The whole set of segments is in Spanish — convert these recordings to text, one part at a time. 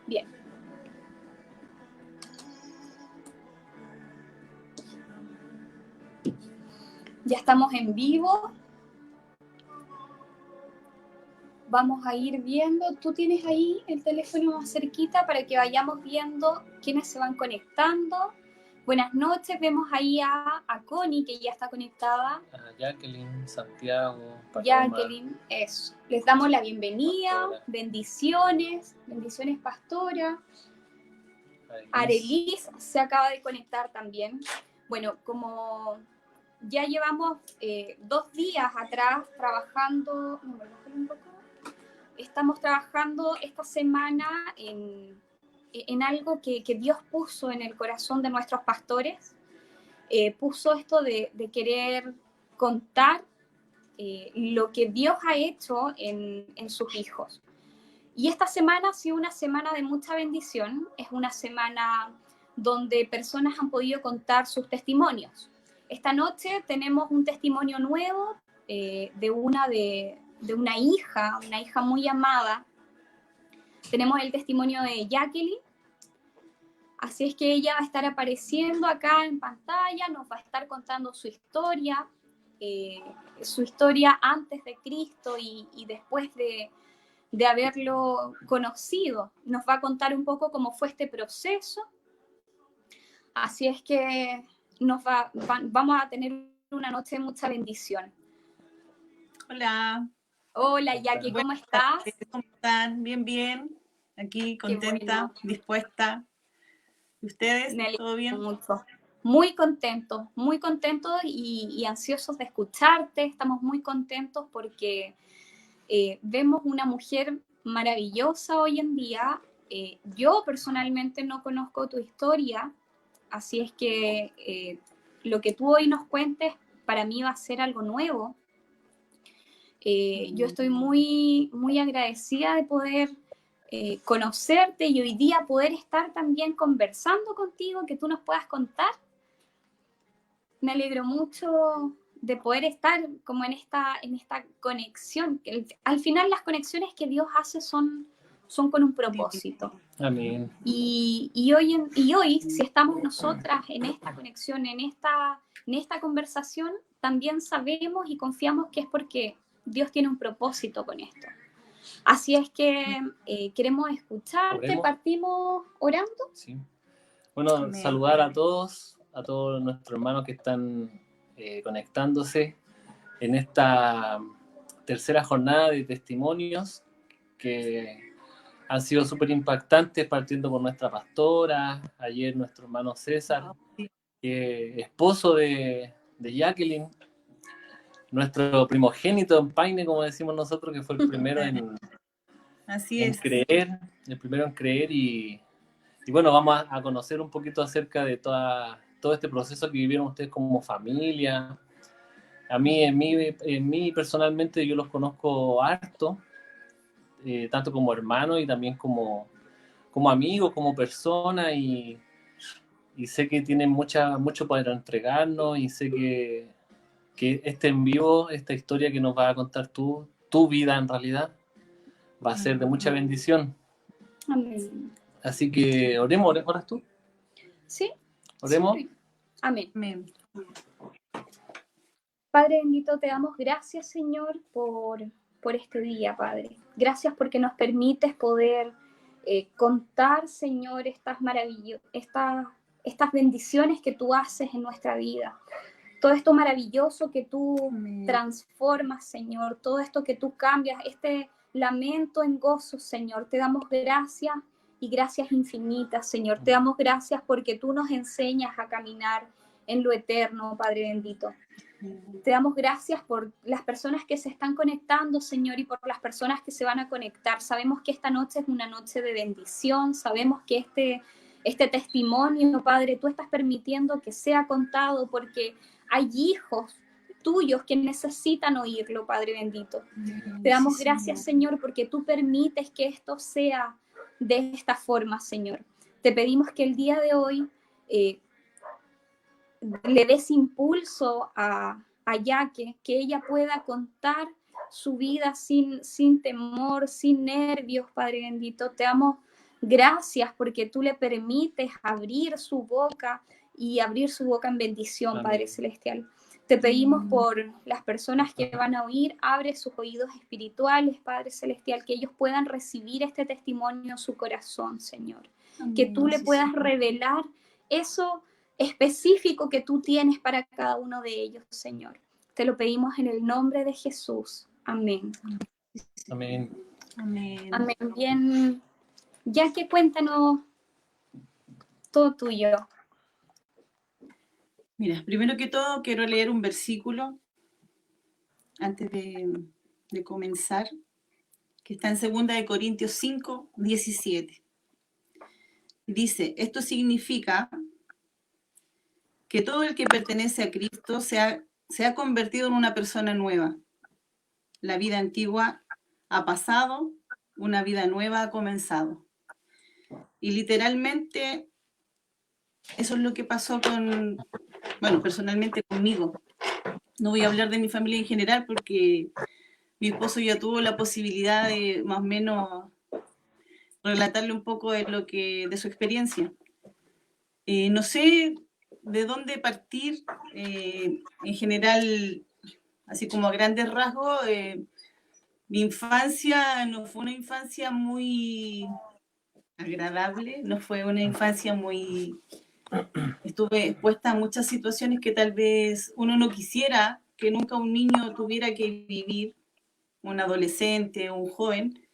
Bien. Ya estamos en vivo. Vamos a ir viendo. Tú tienes ahí el teléfono más cerquita para que vayamos viendo quiénes se van conectando. Buenas noches. Vemos ahí a Connie, que ya está conectada. A Jacqueline, Santiago, Paloma. Jacqueline, eso. Les damos la bienvenida. Pastora. Bendiciones. Bendiciones, pastora. Arelis se acaba de conectar también. Bueno, como ya llevamos 2 días atrás trabajando, estamos trabajando esta semana en algo que Dios puso en el corazón de nuestros pastores. Puso esto de querer contar lo que Dios ha hecho en sus hijos. Y esta semana ha sido una semana de mucha bendición. Es una semana donde personas han podido contar sus testimonios. Esta noche tenemos un testimonio nuevo de una hija muy amada. Tenemos el testimonio de Jacqueline. Así es que ella va a estar apareciendo acá en pantalla, nos va a estar contando su historia antes de Cristo y después de haberlo conocido. Nos va a contar un poco cómo fue este proceso. Así es que vamos a tener una noche de mucha bendición. Hola. Hola, Jackie, ¿cómo estás? ¿Cómo están? Bien, bien. Aquí, contenta, bueno. Dispuesta. ¿Y ustedes? ¿Todo bien? Mucho. Muy contentos y ansiosos de escucharte. Estamos muy contentos porque vemos una mujer maravillosa hoy en día. Yo personalmente no conozco tu historia, así es que lo que tú hoy nos cuentes para mí va a ser algo nuevo. Yo estoy muy, muy agradecida de poder conocerte y hoy día poder estar también conversando contigo, que tú nos puedas contar. Me alegro mucho de poder estar como en esta conexión. Al final las conexiones que Dios hace son con un propósito. Amén. Y hoy, si estamos nosotras en esta conexión, en esta conversación, también sabemos y confiamos que es porque Dios tiene un propósito con esto. Así es que queremos escucharte. ¿Oremos? ¿Partimos orando? Sí. Bueno, amén. Saludar a todos nuestros hermanos que están conectándose en esta tercera jornada de testimonios que han sido súper impactantes, partiendo por nuestra pastora, ayer nuestro hermano César, que es esposo de Jacqueline, nuestro primogénito en Paine, como decimos nosotros, que fue el primero en creer, el primero en creer y bueno, vamos a conocer un poquito acerca de todo este proceso que vivieron ustedes como familia. A mí, en mí personalmente, yo los conozco harto, tanto como hermanos y también como amigos, como personas, y sé que tienen mucho para entregarnos, y sé que este en vivo, esta historia que nos va a contar tu vida en realidad, va a ser de mucha bendición. Amén. Así que oremos, ¿oras tú? Sí. ¿Oremos? Sí. Amén. Amén. Padre bendito, te damos gracias, Señor, por este día, Padre. Gracias porque nos permites poder contar, Señor, estas bendiciones que tú haces en nuestra vida. Todo esto maravilloso que tú transformas, Señor. Todo esto que tú cambias, este lamento en gozo, Señor. Te damos gracias y gracias infinitas, Señor. Te damos gracias porque tú nos enseñas a caminar en lo eterno, Padre bendito. Te damos gracias por las personas que se están conectando, Señor, y por las personas que se van a conectar. Sabemos que esta noche es una noche de bendición. Sabemos que este testimonio, Padre, tú estás permitiendo que sea contado porque hay hijos tuyos que necesitan oírlo, Padre bendito. Te damos gracias, Señor, porque tú permites que esto sea de esta forma, Señor. Te pedimos que el día de hoy le des impulso a Yaque, que ella pueda contar su vida sin temor, sin nervios, Padre bendito. Te damos Gracias porque tú le permites abrir su boca y abrir su boca en bendición, Amén. Padre Celestial. Te pedimos por las personas que van a oír, abre sus oídos espirituales, Padre Celestial, que ellos puedan recibir este testimonio en su corazón, Señor. Que tú le puedas revelar eso específico que tú tienes para cada uno de ellos, Señor. Te lo pedimos en el nombre de Jesús. Amén. Amén. Amén. Amén. Bien, ya que cuéntanos todo tuyo. Mira, primero que todo quiero leer un versículo antes de comenzar, que está en 2 Corintios 5, 17. Dice, esto significa que todo el que pertenece a Cristo se ha convertido en una persona nueva. La vida antigua ha pasado, una vida nueva ha comenzado. Y literalmente eso es lo que pasó personalmente conmigo. No voy a hablar de mi familia en general porque mi esposo ya tuvo la posibilidad de más o menos relatarle un poco de su experiencia. No sé de dónde partir, en general, así como a grandes rasgos, mi infancia no fue una infancia muy agradable, no fue una infancia muy... Estuve expuesta a muchas situaciones que tal vez uno no quisiera que nunca un niño tuviera que vivir, un adolescente o un joven,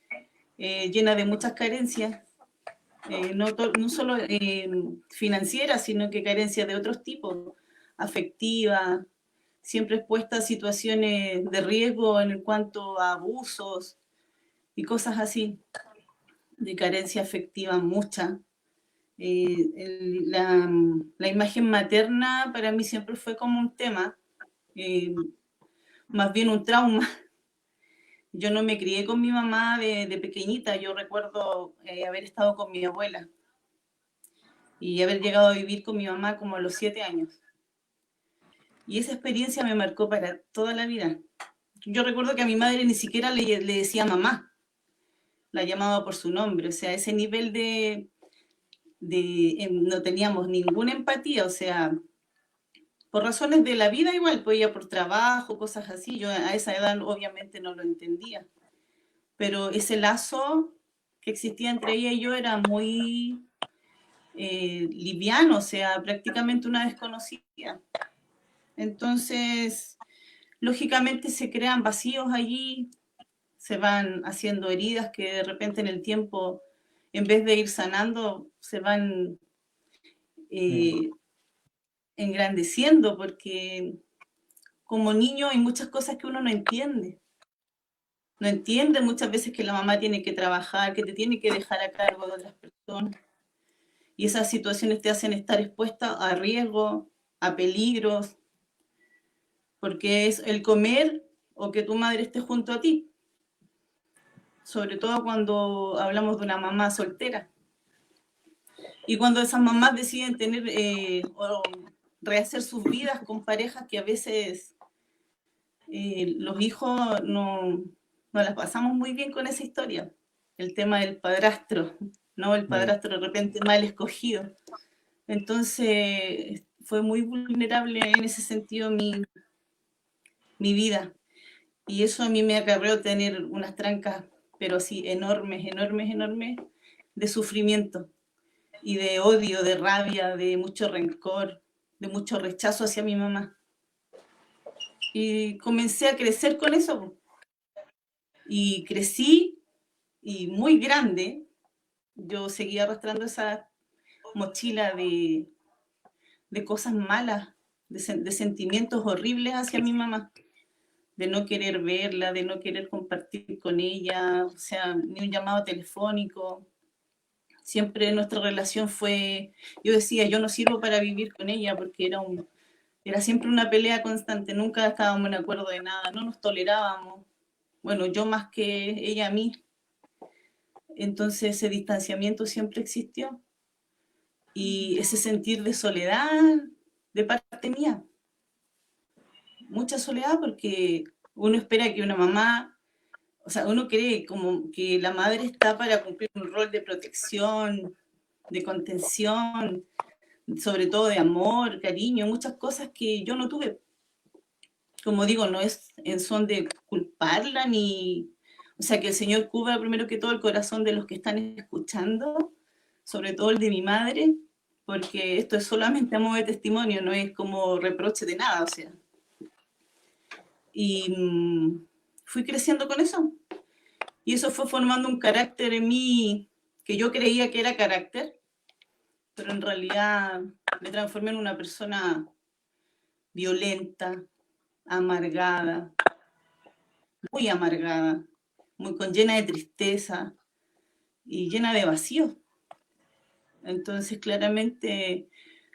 llena de muchas carencias, no solo financieras, sino que carencias de otros tipos, afectivas, siempre expuesta a situaciones de riesgo en cuanto a abusos y cosas así, de carencia afectiva mucha. La imagen materna para mí siempre fue como un tema, más bien un trauma. Yo no me crié con mi mamá de pequeñita, yo recuerdo haber estado con mi abuela y haber llegado a vivir con mi mamá como a los 7 años. Y esa experiencia me marcó para toda la vida. Yo recuerdo que a mi madre ni siquiera le decía mamá, la llamaba por su nombre, o sea, ese nivel no teníamos ninguna empatía, o sea, por razones de la vida igual, pues ella por trabajo, cosas así, yo a esa edad obviamente no lo entendía, pero ese lazo que existía entre ella y yo era muy liviano, o sea, prácticamente una desconocida. Entonces, lógicamente se crean vacíos allí, se van haciendo heridas que de repente en el tiempo, en vez de ir sanando, se van engrandeciendo, porque como niño hay muchas cosas que uno no entiende. No entiende muchas veces que la mamá tiene que trabajar, que te tiene que dejar a cargo de otras personas. Y esas situaciones te hacen estar expuesta a riesgos, a peligros, porque es el comer o que tu madre esté junto a ti. Sobre todo cuando hablamos de una mamá soltera. Y cuando esas mamás deciden tener o rehacer sus vidas con parejas que a veces los hijos no las pasamos muy bien con esa historia. El tema del padrastro, ¿no? El padrastro de repente mal escogido. Entonces fue muy vulnerable en ese sentido mi vida. Y eso a mí me acarreó tener unas trancas, pero así enormes, enormes, enormes, de sufrimiento y de odio, de rabia, de mucho rencor, de mucho rechazo hacia mi mamá. Y comencé a crecer con eso. Y crecí, y muy grande, yo seguía arrastrando esa mochila de cosas malas, de sentimientos horribles hacia mi mamá, de no querer verla, de no querer compartir con ella, o sea, ni un llamado telefónico. Siempre nuestra relación fue, yo decía, yo no sirvo para vivir con ella porque era siempre una pelea constante, nunca estábamos en acuerdo de nada, no nos tolerábamos. Bueno, yo más que ella a mí. Entonces ese distanciamiento siempre existió. Y ese sentir de soledad de parte mía. Mucha soledad porque uno espera que una mamá, o sea, uno cree como que la madre está para cumplir un rol de protección, de contención, sobre todo de amor, cariño, muchas cosas que yo no tuve. Como digo, no es en son de culparla ni... O sea, que el Señor cubra primero que todo el corazón de los que están escuchando, sobre todo el de mi madre, porque esto es solamente a modo de testimonio, no es como reproche de nada, o sea. Y fui creciendo con eso. Y eso fue formando un carácter en mí que yo creía que era carácter, pero en realidad me transformé en una persona violenta, amargada, muy con llena de tristeza y llena de vacío. Entonces, claramente,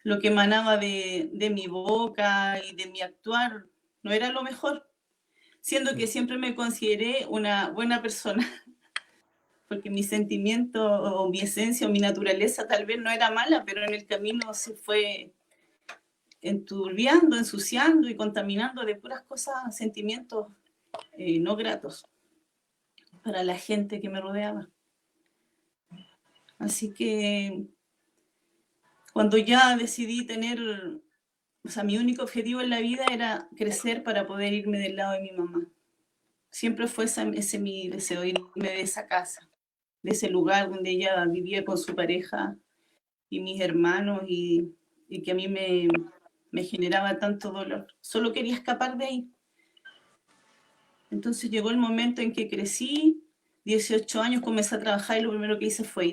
lo que emanaba de mi boca y de mi actuar no era lo mejor, siendo que siempre me consideré una buena persona, porque mi sentimiento o mi esencia o mi naturaleza tal vez no era mala, pero en el camino se fue enturbiando, ensuciando y contaminando de puras cosas, sentimientos no gratos para la gente que me rodeaba. Así que cuando ya decidí tener, o sea, mi único objetivo en la vida era crecer para poder irme del lado de mi mamá. Siempre fue ese mi deseo, irme de esa casa, de ese lugar donde ella vivía con su pareja y mis hermanos y que a mí me generaba tanto dolor. Solo quería escapar de ahí. Entonces llegó el momento en que crecí, 18 años, comencé a trabajar y lo primero que hice fue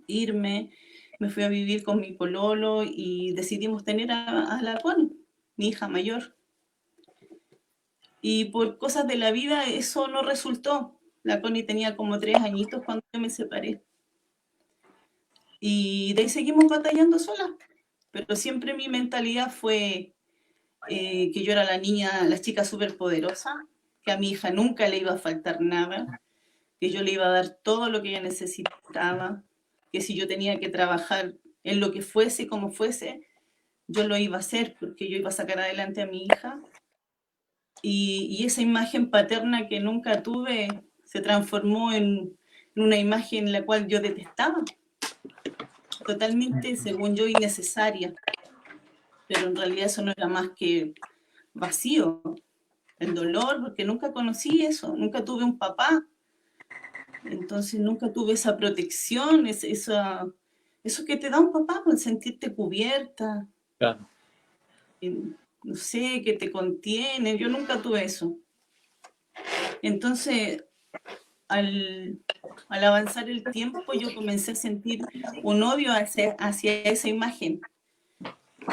irme. Me fui a vivir con mi pololo y decidimos tener a la Connie, mi hija mayor. Y por cosas de la vida eso no resultó. La Connie tenía como 3 añitos cuando yo me separé. Y de ahí seguimos batallando sola. Pero siempre mi mentalidad fue que yo era la niña, la chica súper poderosa, que a mi hija nunca le iba a faltar nada, que yo le iba a dar todo lo que ella necesitaba, que si yo tenía que trabajar en lo que fuese, como fuese, yo lo iba a hacer porque yo iba a sacar adelante a mi hija. Y esa imagen paterna que nunca tuve se transformó en una imagen en la cual yo detestaba, totalmente, según yo, innecesaria. Pero en realidad eso no era más que vacío, el dolor, porque nunca conocí eso, nunca tuve un papá, entonces nunca tuve esa protección, eso que te da un papá, pues sentirte cubierta, Claro. no sé, que te contiene, yo nunca tuve eso. Entonces, al avanzar el tiempo, yo comencé a sentir un odio hacia esa imagen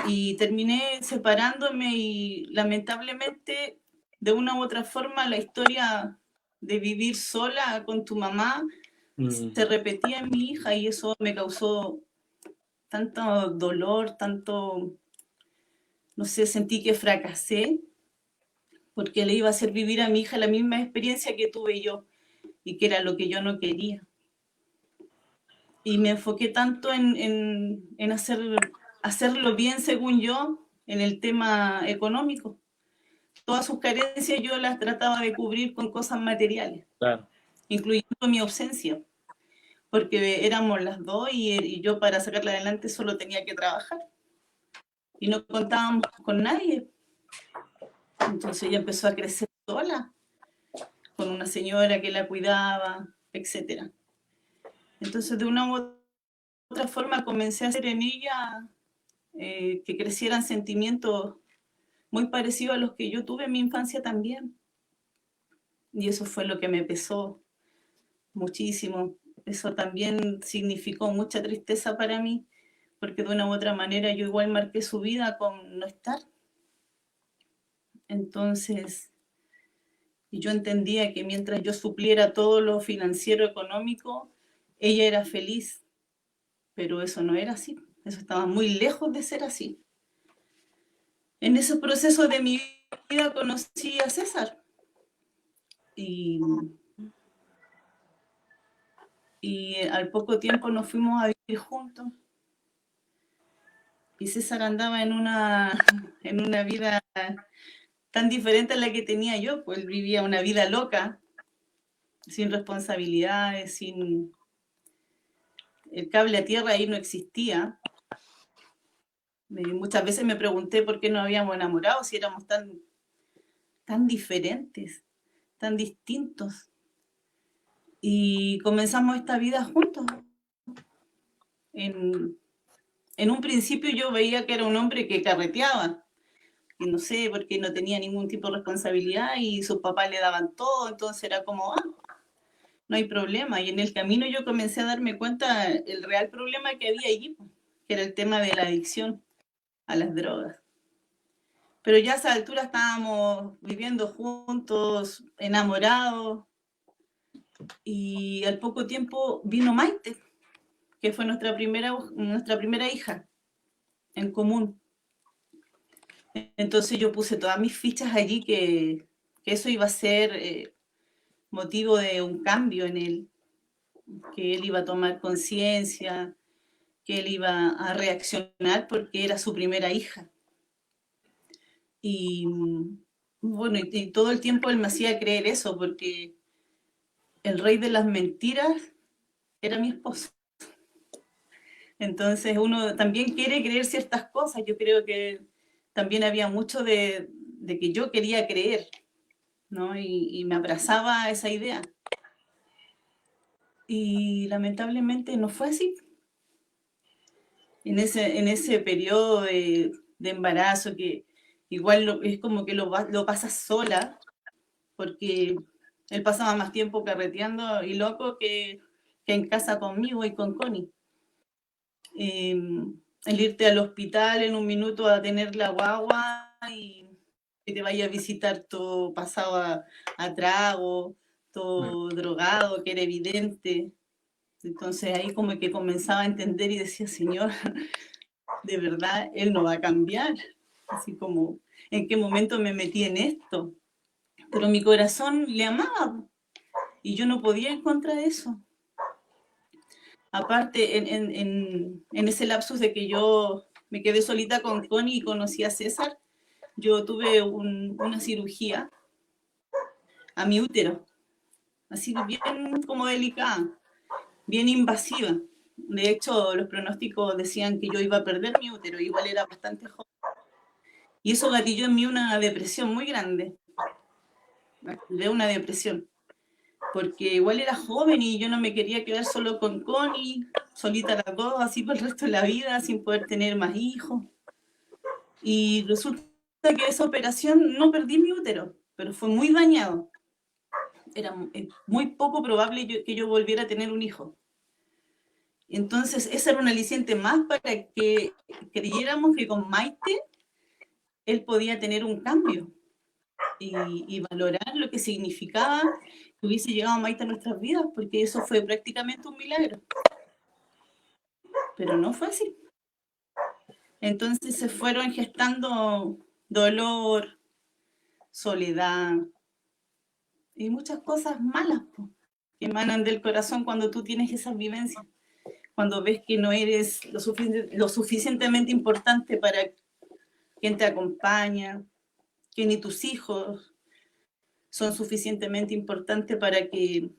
y terminé separándome y lamentablemente de una u otra forma la historia de vivir sola con tu mamá se repetía en mi hija y eso me causó tanto dolor, tanto, no sé, sentí que fracasé porque le iba a hacer vivir a mi hija la misma experiencia que tuve yo y que era lo que yo no quería. Y me enfoqué tanto en hacerlo bien según yo en el tema económico. Todas sus carencias yo las trataba de cubrir con cosas materiales, Claro. incluyendo mi ausencia, porque éramos las dos y yo para sacarla adelante solo tenía que trabajar y no contábamos con nadie. Entonces ella empezó a crecer sola, con una señora que la cuidaba, etc. Entonces de una u otra forma comencé a hacer en ella que crecieran sentimientos muy parecidos a los que yo tuve en mi infancia también. Y eso fue lo que me pesó muchísimo. Eso también significó mucha tristeza para mí, porque de una u otra manera yo igual marqué su vida con no estar. Entonces, yo entendía que mientras yo supliera todo lo financiero, económico, ella era feliz, pero eso no era así, eso estaba muy lejos de ser así. En ese proceso de mi vida conocí a César y al poco tiempo nos fuimos a vivir juntos y César andaba en una vida tan diferente a la que tenía yo, pues él vivía una vida loca, sin responsabilidades, sin... El cable a tierra ahí no existía. Muchas veces me pregunté por qué nos habíamos enamorado si éramos tan diferentes, tan distintos. Y comenzamos esta vida juntos. En un principio yo veía que era un hombre que carreteaba, y no sé, porque no tenía ningún tipo de responsabilidad y sus papás le daban todo, entonces era como, no hay problema. Y en el camino yo comencé a darme cuenta el real problema que había allí, que era el tema de la adicción a las drogas. Pero ya a esa altura estábamos viviendo juntos, enamorados, y al poco tiempo vino Maite, que fue nuestra primera hija en común. Entonces yo puse todas mis fichas allí que eso iba a ser motivo de un cambio en él, que él iba a tomar conciencia, que él iba a reaccionar porque era su primera hija. Y bueno, y todo el tiempo él me hacía creer eso, porque el rey de las mentiras era mi esposo. Entonces uno también quiere creer ciertas cosas. Yo creo que también había mucho de que yo quería creer, ¿no? Y me abrazaba a esa idea. Y lamentablemente no fue así. En ese periodo de embarazo, que igual es como que lo pasas sola, porque él pasaba más tiempo carreteando y loco que en casa conmigo y con Connie. El irte al hospital en un minuto a tener la guagua y que te vaya a visitar todo pasado a trago, todo drogado, que era evidente. Entonces ahí como que comenzaba a entender y decía, Señor, de verdad, Él no va a cambiar. Así como, ¿en qué momento me metí en esto? Pero mi corazón le amaba y yo no podía ir contra eso. Aparte, en ese lapsus de que yo me quedé solita con Connie y conocí a César, yo tuve una cirugía a mi útero, así bien como delicada, bien invasiva. De hecho, los pronósticos decían que yo iba a perder mi útero, igual era bastante joven. Y eso gatilló en mí una depresión muy grande, de una depresión, porque igual era joven y yo no me quería quedar solo con Connie, solita las dos, así por el resto de la vida, sin poder tener más hijos. Y resulta que esa operación no perdí mi útero, pero fue muy dañado. Era muy poco probable que yo volviera a tener un hijo. Entonces, esa era un aliciente más para que creyéramos que con Maite él podía tener un cambio y valorar lo que significaba que hubiese llegado Maite a nuestras vidas, porque eso fue prácticamente un milagro. Pero no fue así. Entonces se fueron gestando dolor, soledad y muchas cosas malas que emanan del corazón cuando tú tienes esas vivencias, cuando ves que no eres lo suficientemente importante para quien te acompaña, que ni tus hijos son suficientemente importantes para que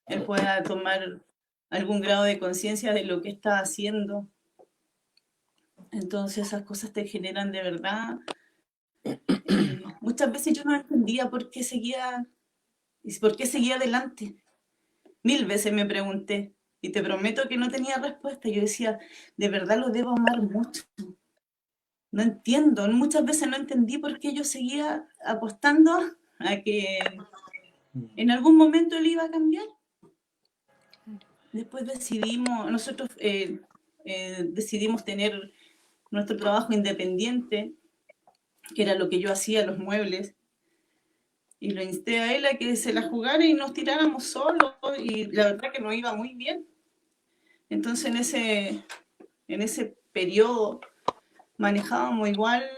él pueda tomar algún grado de conciencia de lo que está haciendo. Entonces esas cosas te generan de verdad. Muchas veces yo no entendía por qué seguía adelante. 1000 veces me pregunté y te prometo que no tenía respuesta. Yo decía, de verdad lo debo amar mucho. No entiendo, muchas veces no entendí por qué yo seguía apostando a que en algún momento él iba a cambiar. Después nosotros decidimos tener nuestro trabajo independiente, que era lo que yo hacía, los muebles, y lo insté a él a que se la jugara y nos tiráramos solos, y la verdad que nos iba muy bien. Entonces en ese periodo manejábamos igual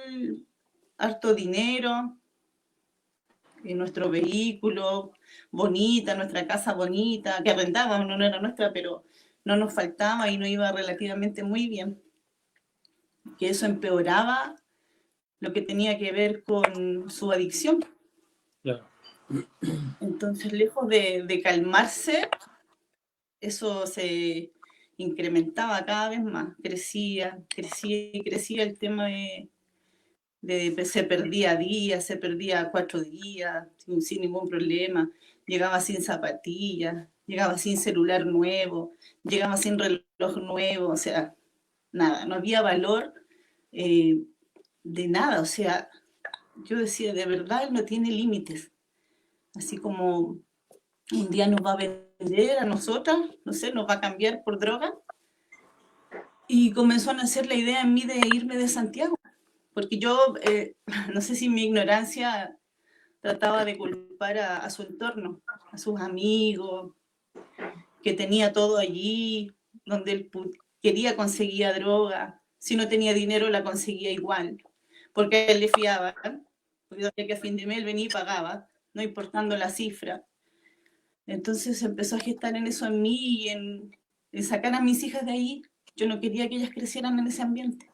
harto dinero, en nuestro vehículo bonita, nuestra casa bonita, que arrendábamos, no era nuestra, pero no nos faltaba y nos iba relativamente muy bien. Que eso empeoraba lo que tenía que ver con su adicción. Claro. Entonces, lejos de calmarse, eso se incrementaba cada vez más, crecía y crecía el tema se perdía días, se perdía 4 días sin ningún problema, llegaba sin zapatillas, llegaba sin celular nuevo, llegaba sin reloj nuevo, o sea, nada, no había valor de nada, o sea, yo decía, de verdad, él no tiene límites, así como un día nos va a vender a nosotras, no sé, nos va a cambiar por droga, y comenzó a nacer la idea en mí de irme de Santiago, porque yo, no sé si mi ignorancia trataba de culpar a su entorno, a sus amigos, que tenía todo allí, donde él quería conseguía droga, si no tenía dinero la conseguía igual, porque a él le fiaban, porque sabía que a fin de mes venía y pagaba, no importando la cifra. Entonces empezó a gestar en eso en mí y en sacar a mis hijas de ahí. Yo no quería que ellas crecieran en ese ambiente.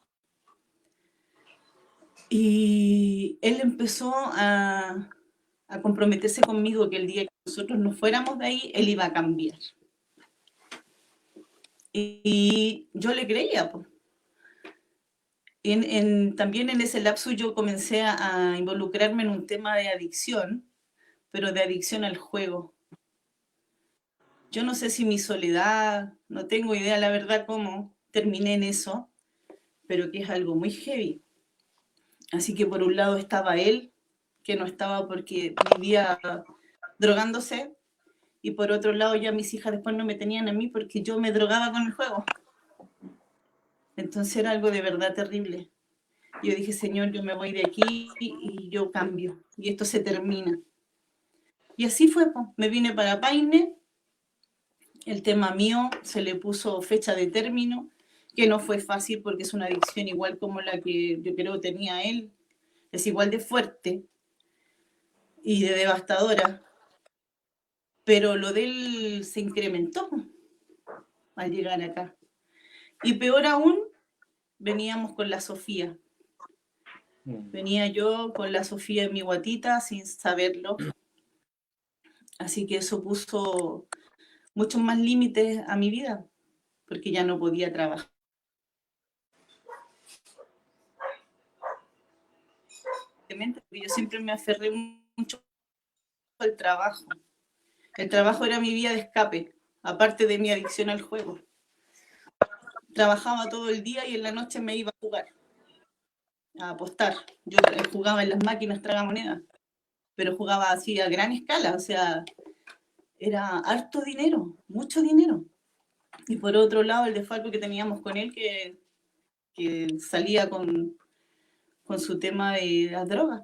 Y él empezó a comprometerse conmigo que el día que nosotros nos fuéramos de ahí, él iba a cambiar. Y yo le creía, pues. También en ese lapso yo comencé a involucrarme en un tema de adicción, pero de adicción al juego. Yo no sé si mi soledad, no tengo idea la verdad cómo terminé en eso, pero que es algo muy heavy. Así que por un lado estaba él, que no estaba porque vivía drogándose, y por otro lado ya mis hijas después no me tenían a mí porque yo me drogaba con el juego. Entonces era algo de verdad terrible. Yo dije, Señor, yo me voy de aquí y yo cambio, y esto se termina. Y así fue, pues. Me vine para Paine, el tema mío se le puso fecha de término, que no fue fácil porque es una adicción igual como la que yo creo tenía él, es igual de fuerte y de devastadora, pero lo de él se incrementó al llegar acá. Y peor aún, veníamos con la Sofía. Venía yo con la Sofía en mi guatita sin saberlo. Así que eso puso muchos más límites a mi vida, porque ya no podía trabajar. Yo siempre me aferré mucho al trabajo. El trabajo era mi vía de escape, aparte de mi adicción al juego. Trabajaba todo el día y en la noche me iba a jugar, a apostar. Yo jugaba en las máquinas tragamonedas, pero jugaba así a gran escala, o sea, era harto dinero, mucho dinero. Y por otro lado, el desfalco que teníamos con él, que salía con su tema de las drogas.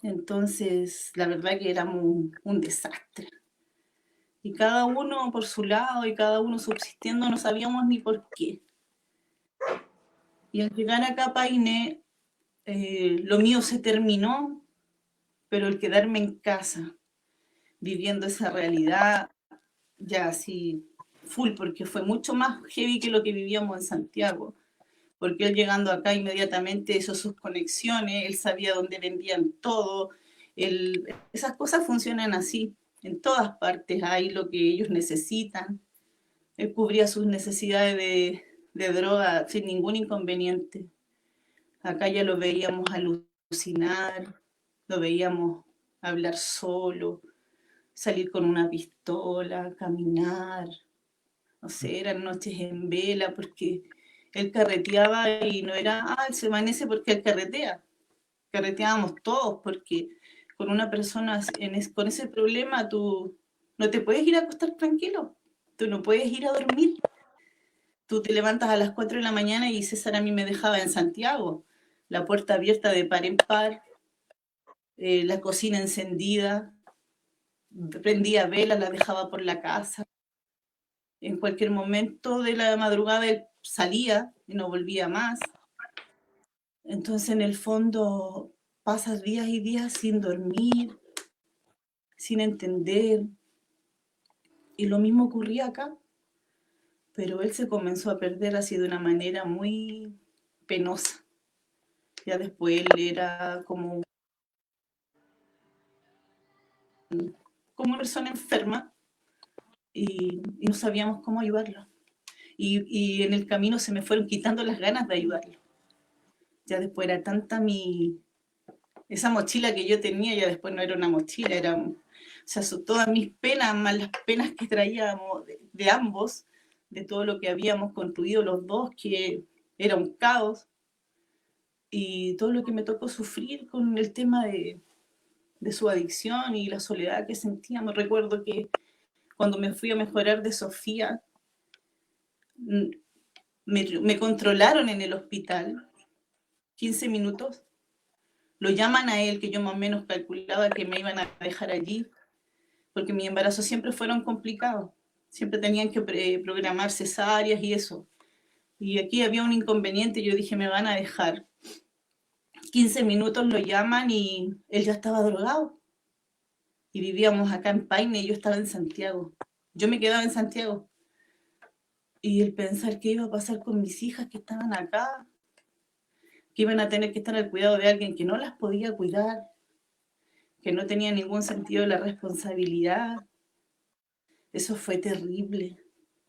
Entonces, la verdad que éramos un desastre. Y cada uno por su lado y cada uno subsistiendo, no sabíamos ni por qué. Y al llegar acá a Paine, lo mío se terminó, pero el quedarme en casa, viviendo esa realidad, ya así full, porque fue mucho más heavy que lo que vivíamos en Santiago. Porque él llegando acá inmediatamente hizo sus conexiones, él sabía dónde vendían todo, esas cosas funcionan así, en todas partes hay lo que ellos necesitan, él cubría sus necesidades de droga sin ningún inconveniente. Acá ya lo veíamos alucinar, lo veíamos hablar solo, salir con una pistola, caminar, no sé, eran noches en vela, porque él carreteaba y no era, él se amanece porque él carretea. Carreteábamos todos, porque con una persona con ese problema tú no te puedes ir a acostar tranquilo, tú no puedes ir a dormir. Tú te levantas a las 4 de la mañana y César a mí me dejaba en Santiago, la puerta abierta de par en par, la cocina encendida, prendía velas, la dejaba por la casa. En cualquier momento de la madrugada él salía y no volvía más. Entonces, en el fondo, pasas días y días sin dormir, sin entender. Y lo mismo ocurría acá. Pero él se comenzó a perder así de una manera muy penosa. Ya después él era como como una persona enferma y no sabíamos cómo ayudarlo. Y en el camino se me fueron quitando las ganas de ayudarlo. Ya después era tanta esa mochila que yo tenía, ya después no era una mochila, era, o sea, todas mis penas, más las penas que traíamos de ambos, de todo lo que habíamos construido los dos, que era un caos, y todo lo que me tocó sufrir con el tema de su adicción y la soledad que sentíamos. Recuerdo que cuando me fui a mejorar de Sofía, me controlaron en el hospital 15 minutos. Lo llaman a él, que yo más o menos calculaba que me iban a dejar allí, porque mis embarazos siempre fueron complicados. Siempre tenían que programar cesáreas y eso. Y aquí había un inconveniente, yo dije, me van a dejar. 15 minutos lo llaman y él ya estaba drogado. Y vivíamos acá en Paine y yo estaba en Santiago. Yo me quedaba en Santiago. Y el pensar qué iba a pasar con mis hijas que estaban acá, que iban a tener que estar al cuidado de alguien que no las podía cuidar, que no tenía ningún sentido de la responsabilidad. Eso fue terrible,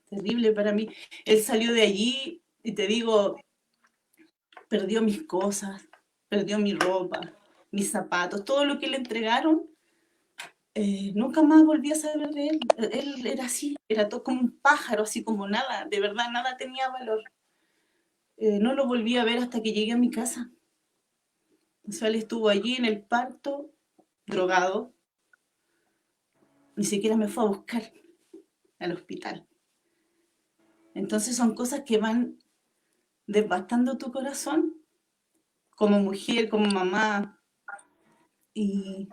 terrible para mí. Él salió de allí y te digo, perdió mis cosas, perdió mi ropa, mis zapatos, todo lo que le entregaron. Nunca más volví a saber de él. Él era así, era todo como un pájaro, así como nada, de verdad nada tenía valor. No lo volví a ver hasta que llegué a mi casa. O sea, él estuvo allí en el parto, drogado. Ni siquiera me fue a buscar al hospital. Entonces son cosas que van devastando tu corazón como mujer, como mamá. Y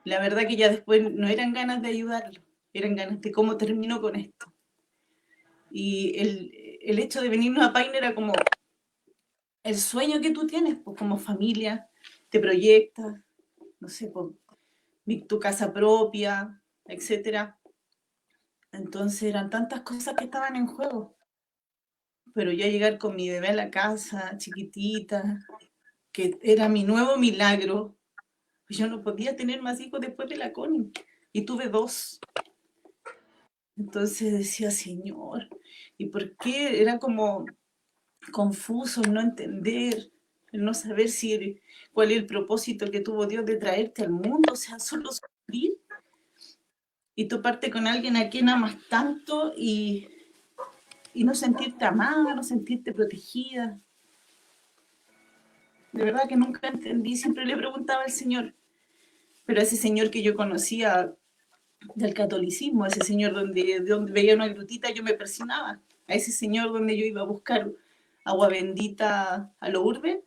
la verdad que ya después no eran ganas de ayudarlo, eran ganas de cómo termino con esto. Y el hecho de venirnos a Paine era como el sueño que tú tienes, pues como familia, te proyectas, no sé, pues, tu casa propia, etcétera. Entonces eran tantas cosas que estaban en juego. Pero ya llegar con mi bebé a la casa, chiquitita, que era mi nuevo milagro, pues yo no podía tener más hijos después de la Connie. Y tuve 2. Entonces decía, Señor, ¿y por qué? Era como confuso el no entender, el no saber cuál es el propósito que tuvo Dios de traerte al mundo, o sea, solo sufrir. Y toparte con alguien a quien amas tanto y no sentirte amada, no sentirte protegida. De verdad que nunca entendí, siempre le preguntaba al Señor, pero ese Señor que yo conocía del catolicismo, a ese Señor donde veía una grutita yo me persinaba, a ese Señor donde yo iba a buscar agua bendita a Lourdes,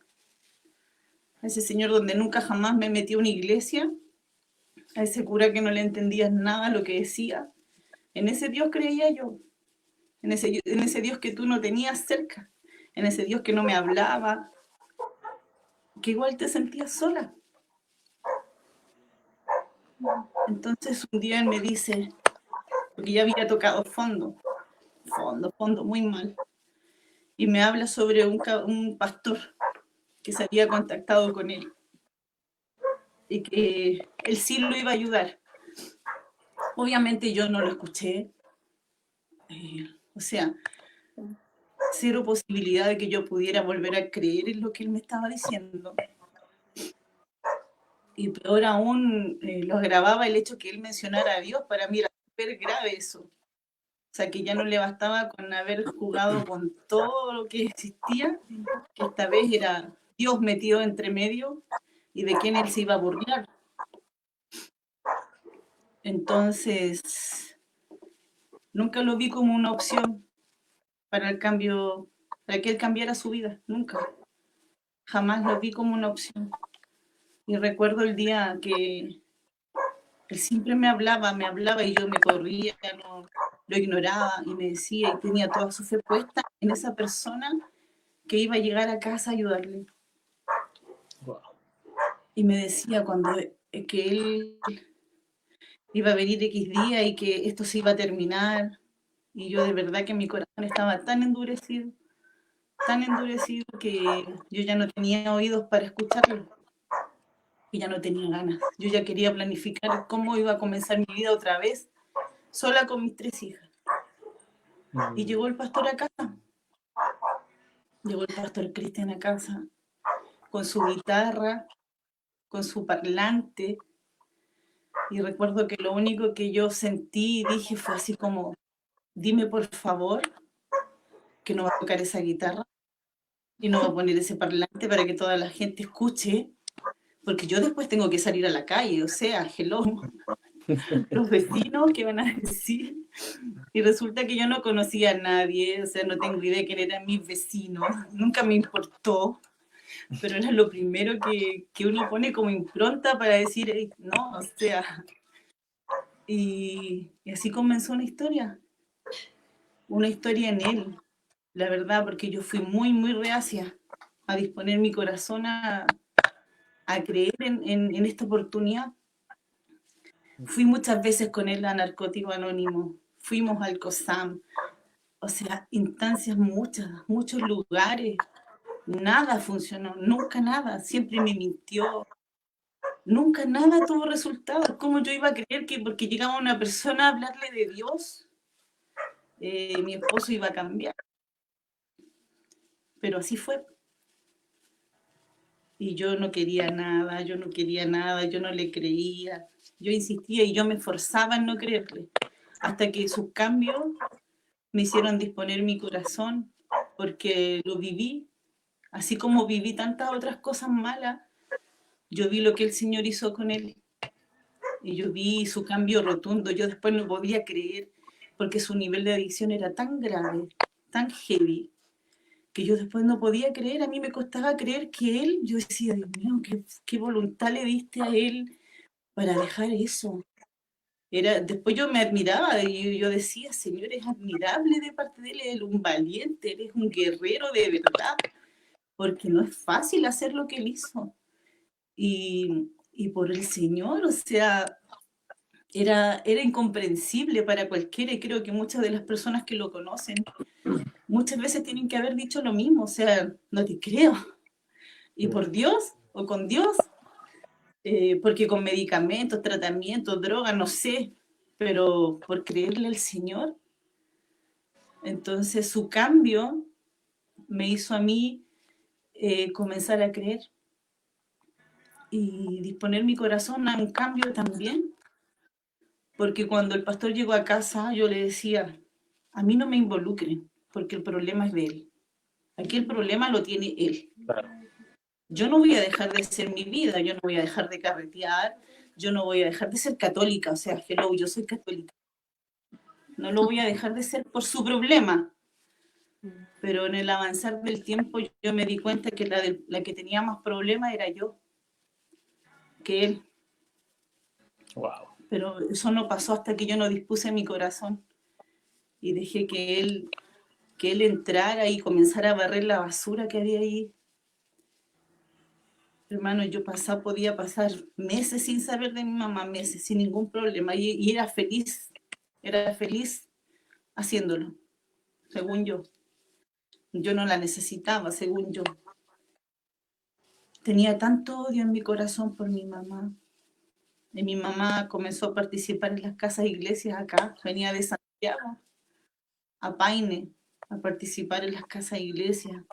a ese Señor donde nunca jamás me metí a una iglesia, a ese cura que no le entendía nada lo que decía. En ese Dios creía yo, en ese Dios que tú no tenías cerca, en ese Dios que no me hablaba, que igual te sentías sola. Entonces un día él me dice, porque ya había tocado fondo, muy mal, y me habla sobre un pastor que se había contactado con él y que él sí lo iba a ayudar. Obviamente yo no lo escuché, o sea, cero posibilidad de que yo pudiera volver a creer en lo que él me estaba diciendo. Y peor aún, lo agravaba el hecho que él mencionara a Dios. Para mí era súper grave eso. O sea, que ya no le bastaba con haber jugado con todo lo que existía, que esta vez era Dios metido entre medio y de quién él se iba a burlar. Entonces, nunca lo vi como una opción para el cambio, para que él cambiara su vida, nunca. Jamás lo vi como una opción. Y recuerdo el día que él siempre me hablaba y yo me corría, no, lo ignoraba y me decía, y tenía toda su fe puesta en esa persona que iba a llegar a casa a ayudarle. Wow. Y me decía que él iba a venir X día y que esto se iba a terminar. Y yo de verdad que mi corazón estaba tan endurecido que yo ya no tenía oídos para escucharlo. y ya no tenía ganas. Yo ya quería planificar cómo iba a comenzar mi vida otra vez, sola con mis 3 hijas. Y llegó el pastor a casa. Llegó el pastor Cristian a casa con su guitarra, con su parlante. Y recuerdo que lo único que yo sentí y dije fue así como, dime por favor que no va a tocar esa guitarra y no va a poner ese parlante para que toda la gente escuche, porque yo después tengo que salir a la calle, o sea, hello, los vecinos, ¿qué van a decir? Y resulta que yo no conocía a nadie, o sea, no tengo idea de quién eran mis vecinos, nunca me importó, pero era lo primero que uno pone como impronta para decir, "Ey, no, o sea", y así comenzó una historia en él, la verdad, porque yo fui muy, muy reacia a disponer mi corazón a creer en esta oportunidad. Fui muchas veces con él a Narcótico Anónimo, fuimos al COSAM, o sea, instancias muchas, muchos lugares, nada funcionó, nunca nada, siempre me mintió, nunca nada tuvo resultados. ¿Cómo yo iba a creer que porque llegaba una persona a hablarle de Dios, mi esposo iba a cambiar? Pero así fue. Y yo no quería nada, yo no quería nada, yo no le creía, yo insistía y yo me forzaba en no creerle, hasta que sus cambios me hicieron disponer mi corazón, porque lo viví, así como viví tantas otras cosas malas, yo vi lo que el Señor hizo con él, y yo vi su cambio rotundo, yo después no podía creer, porque su nivel de adicción era tan grave, tan heavy, que yo después no podía creer, a mí me costaba creer que él, yo decía, Dios mío, qué voluntad le diste a él para dejar eso. Después yo me admiraba y yo decía, Señor, es admirable de parte de él, él es un valiente, él es un guerrero de verdad, porque no es fácil hacer lo que él hizo. Y por el Señor, o sea, era incomprensible para cualquiera, y creo que muchas de las personas que lo conocen muchas veces tienen que haber dicho lo mismo, o sea, no te creo. Y por Dios, o con Dios, porque con medicamentos, tratamientos, drogas, no sé, pero por creerle al Señor. Entonces su cambio me hizo a mí comenzar a creer y disponer mi corazón a un cambio también, porque cuando el pastor llegó a casa yo le decía, a mí no me involucren, porque el problema es de él. Aquí el problema lo tiene él. Claro. Yo no voy a dejar de ser mi vida, yo no voy a dejar de carretear, yo no voy a dejar de ser católica, o sea, hello, yo soy católica. No lo voy a dejar de ser por su problema. Pero en el avanzar del tiempo yo me di cuenta que la que tenía más problemas era yo, que él. Wow. Pero eso no pasó hasta que yo no dispuse mi corazón y dejé que él entrara y comenzara a barrer la basura que había ahí. Hermano, yo podía pasar meses sin saber de mi mamá, meses, sin ningún problema, y era feliz haciéndolo, según yo. Yo no la necesitaba, según yo. Tenía tanto odio en mi corazón por mi mamá. Y mi mamá comenzó a participar en las casas e iglesias acá, venía de Santiago a Paine a participar en las casas e iglesias.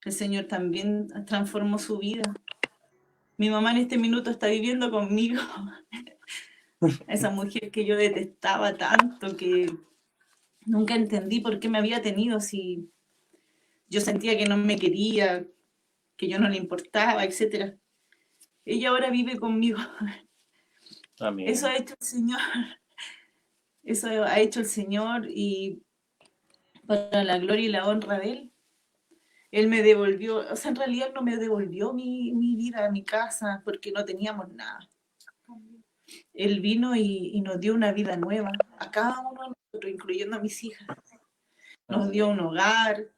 El Señor también transformó su vida. Mi mamá en este minuto está viviendo conmigo. Esa mujer que yo detestaba tanto, que nunca entendí por qué me había tenido, si yo sentía que no me quería, que yo no le importaba, etc. Ella ahora vive conmigo. Amén. Eso ha hecho el Señor. Eso ha hecho el Señor, y para la gloria y la honra de Él. Él me devolvió, o sea, en realidad no me devolvió mi vida, mi casa, porque no teníamos nada. Él vino y nos dio una vida nueva, a cada uno de nosotros, incluyendo a mis hijas. Nos dio un hogar,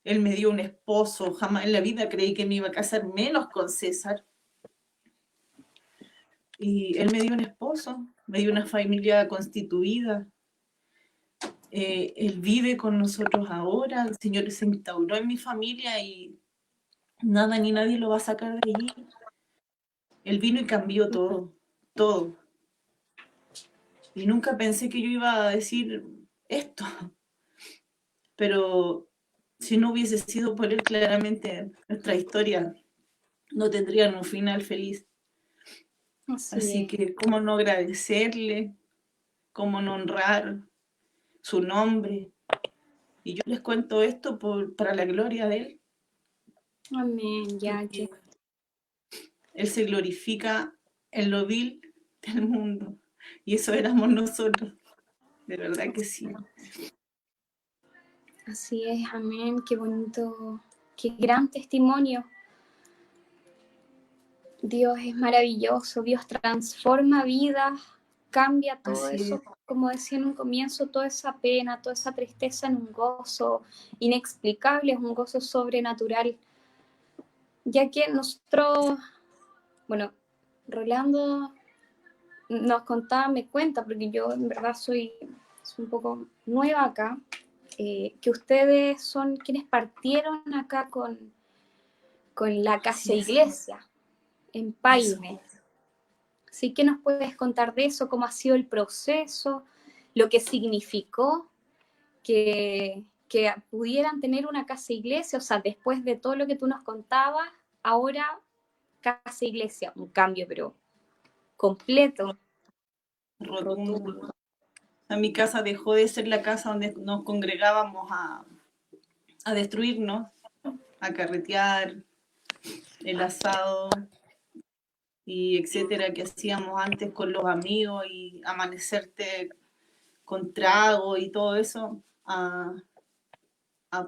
Él me dio un esposo, jamás en la vida creí que me iba a casar, menos con César. Y Él me dio un esposo, me dio una familia constituida. Él vive con nosotros ahora, el Señor se instauró en mi familia y nada ni nadie lo va a sacar de allí. Él vino y cambió todo, todo. Y nunca pensé que yo iba a decir esto. Pero si no hubiese sido por él, claramente nuestra historia no tendría un final feliz. Así que, ¿cómo no agradecerle? ¿Cómo no honrar su nombre? Y yo les cuento esto para la gloria de él. Amén, Jackie. Él se glorifica en lo vil del mundo. Y eso éramos nosotros. De verdad que sí. Así es, amén. Qué bonito, qué gran testimonio. Dios es maravilloso, Dios transforma vidas, cambia todo Así eso, es. como decía en un comienzo, toda esa pena, toda esa tristeza en un gozo inexplicable, es un gozo sobrenatural. Ya que nosotros, bueno, Rolando nos contaba, me cuenta, porque yo en verdad soy un poco nueva acá, que ustedes son quienes partieron acá con la casa iglesia en Paine. Así que nos puedes contar de eso, cómo ha sido el proceso, lo que significó que pudieran tener una casa iglesia, o sea, después de todo lo que tú nos contabas, ahora casa iglesia, un cambio, pero completo. Rotundo. Mi casa dejó de ser la casa donde nos congregábamos a destruirnos, a carretear, el asado y etcétera que hacíamos antes con los amigos y amanecerte con trago y todo eso, a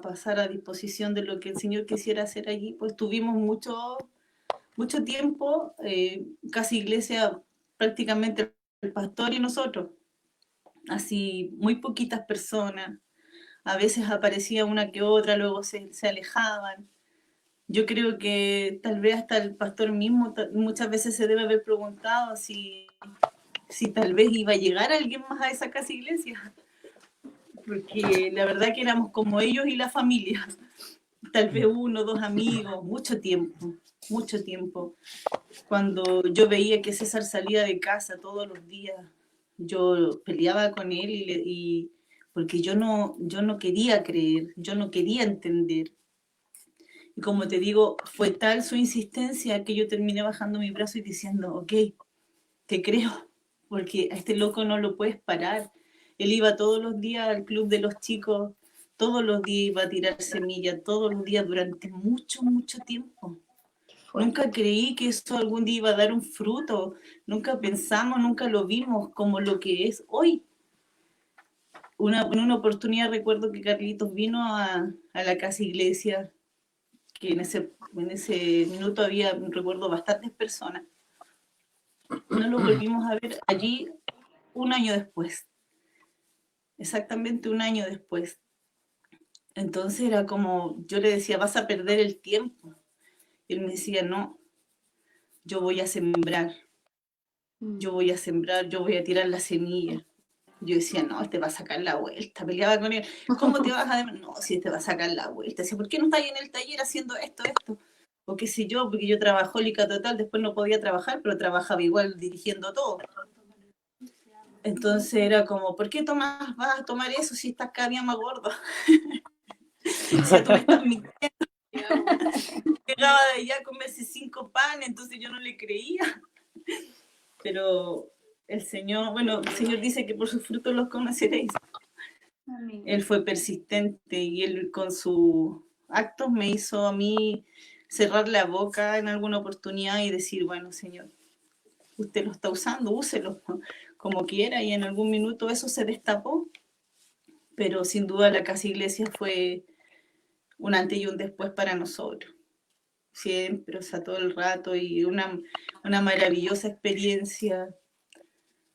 pasar a disposición de lo que el Señor quisiera hacer allí. Pues tuvimos mucho tiempo, casi iglesia, prácticamente el pastor y nosotros, así muy poquitas personas. A veces aparecía una que otra, luego se alejaban. Yo creo que tal vez hasta el pastor mismo muchas veces se debe haber preguntado si tal vez iba a llegar alguien más a esa casa iglesia, porque la verdad que éramos como ellos y la familia, tal vez 1 o 2 amigos, mucho tiempo. Cuando yo veía que César salía de casa todos los días, yo peleaba con él y porque yo no quería creer, yo no quería entender. Y como te digo, fue tal su insistencia que yo terminé bajando mi brazo y diciendo, ok, te creo, porque a este loco no lo puedes parar. Él iba todos los días al club de los chicos, todos los días iba a tirar semillas, todos los días durante mucho tiempo. Nunca creí que esto algún día iba a dar un fruto, nunca pensamos, nunca lo vimos como lo que es hoy. En una oportunidad recuerdo que Carlitos vino a la casa iglesia, que en ese minuto había, recuerdo, bastantes personas. No lo volvimos a ver allí 1 año después, exactamente 1 año después. Entonces era como, yo le decía, vas a perder el tiempo. Y él me decía, no, yo voy a sembrar, yo voy a tirar la semilla. Yo decía, no, este va a sacar la vuelta. Peleaba con él, ¿cómo te vas a...? No, si este va a sacar la vuelta. Decía, ¿por qué no estás ahí en el taller haciendo esto? O qué sé yo, porque yo trabajólica total, después no podía trabajar, pero trabajaba igual dirigiendo todo. Entonces era como, ¿por qué vas a tomar eso si estás cada día más gordo? Si tú me estás mintiendo. Llegaba de allá a comerse 5 panes, entonces yo no le creía. Pero el Señor dice que por sus frutos los conoceréis. Amén. Él fue persistente y él con sus actos me hizo a mí cerrar la boca en alguna oportunidad y decir, bueno, Señor, usted lo está usando, úselo como quiera, y en algún minuto eso se destapó, pero sin duda la casa iglesia fue un antes y un después para nosotros, siempre, o sea, todo el rato, y una maravillosa experiencia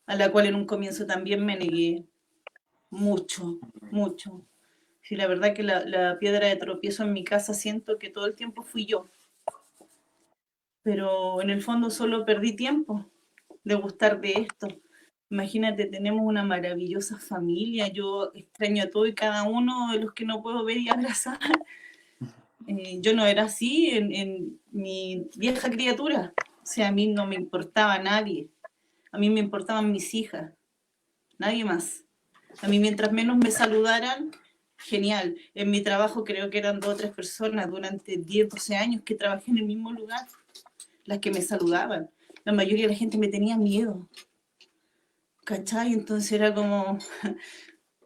a la cual en un comienzo también me negué mucho. Sí, la verdad que la piedra de tropiezo en mi casa siento que todo el tiempo fui yo, pero en el fondo solo perdí tiempo de gustar de esto. Imagínate, tenemos una maravillosa familia, yo extraño a todo y cada uno de los que no puedo ver y abrazar. Yo no era así en mi vieja criatura, O sea, a mí no me importaba nadie. A mí me importaban mis hijas, nadie más. A mí mientras menos me saludaran, genial. En mi trabajo creo que eran 2 o 3 personas durante 10, 12 años que trabajé en el mismo lugar, las que me saludaban. La mayoría de la gente me tenía miedo, ¿cachai? Entonces era como,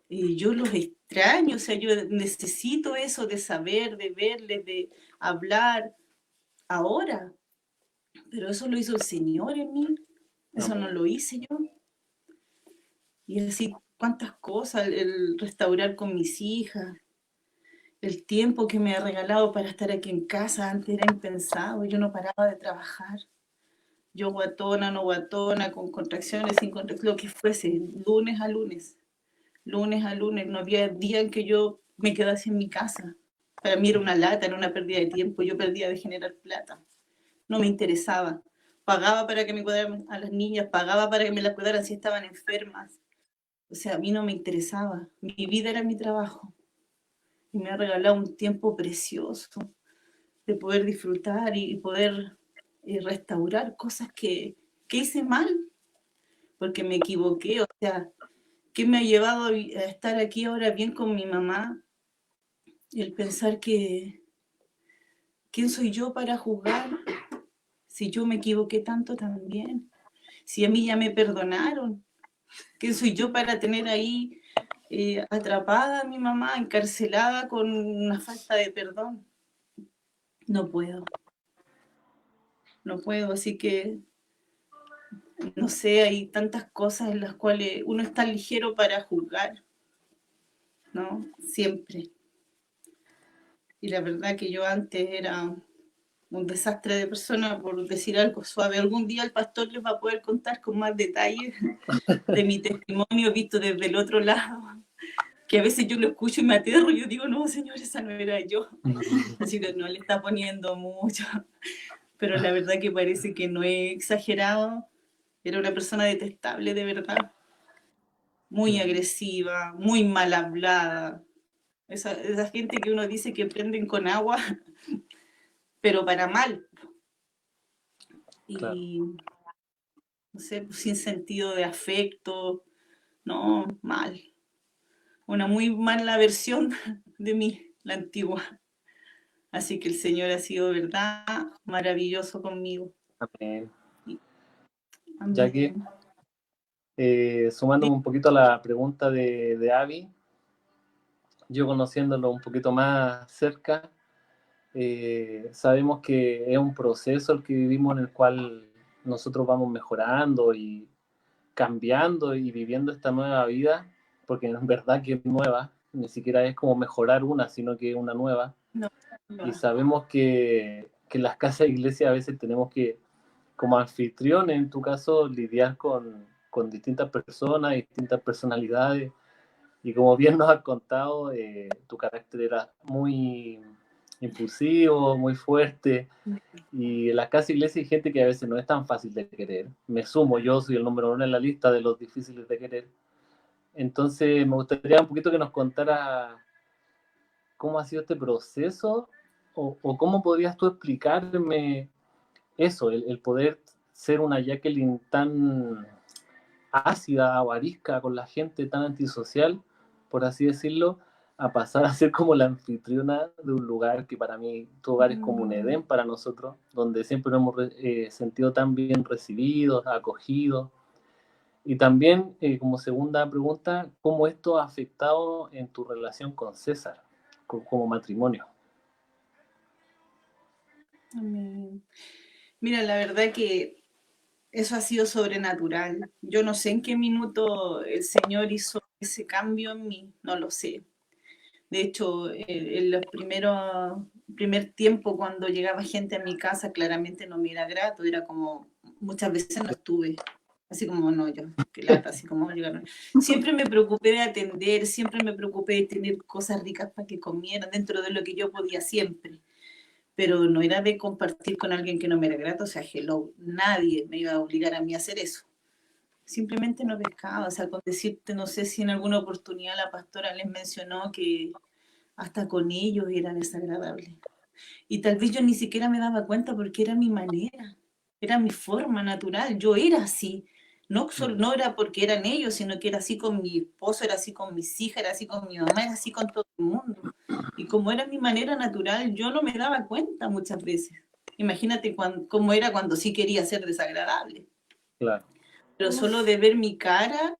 yo los extraño, o sea, yo necesito eso de saber, de verles, de hablar ahora. Pero eso lo hizo el Señor en mí, eso no lo hice yo. Y así, cuántas cosas, el restaurar con mis hijas, el tiempo que me ha regalado para estar aquí en casa, antes era impensado, yo no paraba de trabajar. Yo guatona, no guatona, con contracciones, sin contracciones, lo que fuese, lunes a lunes, no había día en que yo me quedase en mi casa. Para mí era una lata, era una pérdida de tiempo, yo perdía de generar plata. No me interesaba. Pagaba para que me cuidaran a las niñas, pagaba para que me las cuidaran si estaban enfermas. O sea, a mí no me interesaba. Mi vida era mi trabajo. Y me ha regalado un tiempo precioso de poder disfrutar y poder restaurar cosas que hice mal, porque me equivoqué. O sea, ¿qué me ha llevado a estar aquí ahora bien con mi mamá? El pensar que, ¿quién soy yo para juzgar? Si yo me equivoqué tanto también. Si a mí ya me perdonaron. ¿Quién soy yo para tener ahí atrapada a mi mamá, encarcelada con una falta de perdón? No puedo. No puedo, así que no sé, hay tantas cosas en las cuales uno está ligero para juzgar, ¿no? Siempre. Y la verdad que yo antes era un desastre de persona, por decir algo suave. Algún día el pastor les va a poder contar con más detalles de mi testimonio visto desde el otro lado, que a veces yo lo escucho y me aterro y yo digo, no, señor, esa no era yo. Así que no le está poniendo mucho, pero la verdad que parece que no he exagerado. Era una persona detestable, de verdad. Muy agresiva, muy mal hablada. Esa gente que uno dice que prenden con agua, pero para mal. Y, Claro. no sé, sin sentido de afecto. No, mal. Una muy mala versión de mí, la antigua. Así que el Señor ha sido, ¿verdad?, maravilloso conmigo. Amén. Ya que, Amén. sumándome un poquito a la pregunta de Abby, yo conociéndolo un poquito más cerca, sabemos que es un proceso el que vivimos en el cual nosotros vamos mejorando y cambiando y viviendo esta nueva vida, porque en verdad que es nueva, ni siquiera es como mejorar una, sino que es una nueva. No, no. Y sabemos que en las casas de iglesia a veces tenemos que, como anfitrión, en tu caso, lidiar con distintas personas, distintas personalidades. Y como bien nos has contado, tu carácter era muy impulsivo, muy fuerte. Y en las casas de iglesia hay gente que a veces no es tan fácil de querer. Me sumo, yo soy el número 1 en la lista de los difíciles de querer. Entonces me gustaría un poquito que nos contara cómo ha sido este proceso o cómo podrías tú explicarme eso, el poder ser una Jacqueline tan ácida o arisca con la gente, tan antisocial, por así decirlo, a pasar a ser como la anfitriona de un lugar que para mí, tu hogar es como un Edén para nosotros, donde siempre nos hemos sentido tan bien recibidos, acogidos. Y también, como segunda pregunta, ¿cómo esto ha afectado en tu relación con César, como matrimonio? Amén. Mira, la verdad que eso ha sido sobrenatural. Yo no sé en qué minuto el Señor hizo ese cambio en mí, no lo sé. De hecho, en los primer tiempo cuando llegaba gente a mi casa, claramente no me era grato, era como, muchas veces no estuve, así como no, yo, qué lata, así como llegaron. Siempre me preocupé de atender, siempre me preocupé de tener cosas ricas para que comieran dentro de lo que yo podía siempre, pero no era de compartir con alguien que no me era grato, o sea, hello, nadie me iba a obligar a mí a hacer eso. Simplemente no pescaba, o sea, con decirte, no sé si en alguna oportunidad la pastora les mencionó que hasta con ellos era desagradable. Y tal vez yo ni siquiera me daba cuenta porque era mi manera. era mi forma natural, yo era así. No era porque eran ellos, sino que era así con mi esposo, era así con mis hijas, era así con mi mamá, era así con todo el mundo. Y como era mi manera natural, yo no me daba cuenta muchas veces. Imagínate cómo era cuando sí quería ser desagradable. Claro. Pero solo de ver mi cara,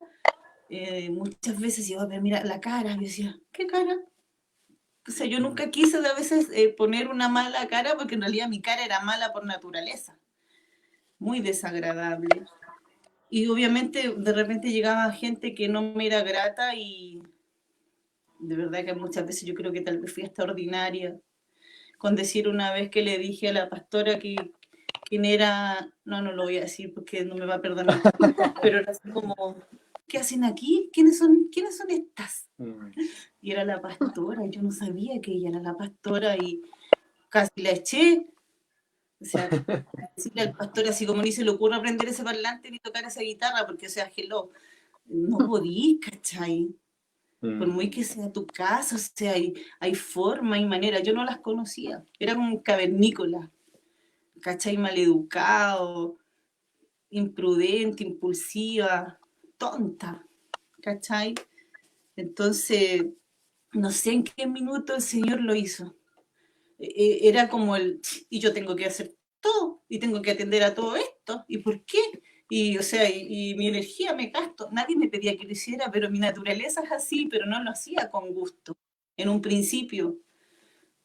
muchas veces iba a ver, mira, la cara, yo decía, ¿qué cara? O sea, yo nunca quise a veces poner una mala cara, porque en realidad mi cara era mala por naturaleza. Muy desagradable. Y obviamente de repente llegaba gente que no me era grata y de verdad que muchas veces yo creo que tal vez fui hasta ordinaria. Con decir una vez que le dije a la pastora que quién era, no lo voy a decir porque no me va a perdonar, pero era así como, ¿qué hacen aquí? ¿Quiénes son estas? Y era la pastora, yo no sabía que ella era la pastora y casi la eché. O sea, decirle al pastor así como ni se le ocurre aprender ese parlante ni tocar esa guitarra, porque, o sea, hello, no podís, ¿cachai? Por muy que sea tu casa, o sea, hay forma y manera. Yo no las conocía. Era como un cavernícola, ¿cachai? Maleducado, imprudente, impulsiva, tonta, ¿cachai? Entonces, no sé en qué minuto el Señor lo hizo. Era como y yo tengo que hacer todo, y tengo que atender a todo esto, ¿y por qué? Y, o sea, y mi energía me gasto. Nadie me pedía que lo hiciera, pero mi naturaleza es así, pero no lo hacía con gusto, en un principio.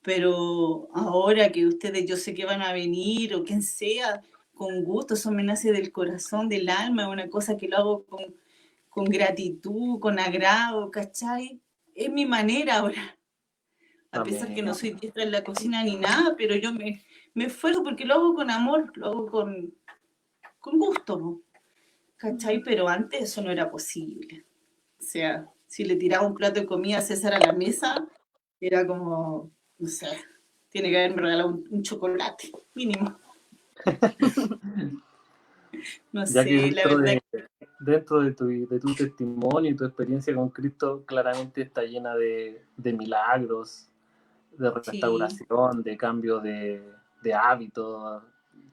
Pero ahora que ustedes, yo sé que van a venir, o quien sea, con gusto, eso me nace del corazón, del alma, una cosa que lo hago con gratitud, con agrado, ¿cachai? Es mi manera ahora. A pesar que no soy diestra en la cocina ni nada, pero yo me esfuerzo porque lo hago con amor, lo hago con gusto, ¿cachai? Pero antes eso no era posible. O sea, si le tiraba un plato de comida a César a la mesa, era como, no sé, tiene que haberme regalado un chocolate, mínimo. No Ya que sé, la verdad. dentro de tu testimonio y tu experiencia con Cristo, claramente está llena de milagros, de restauración, sí, de cambio de hábitos,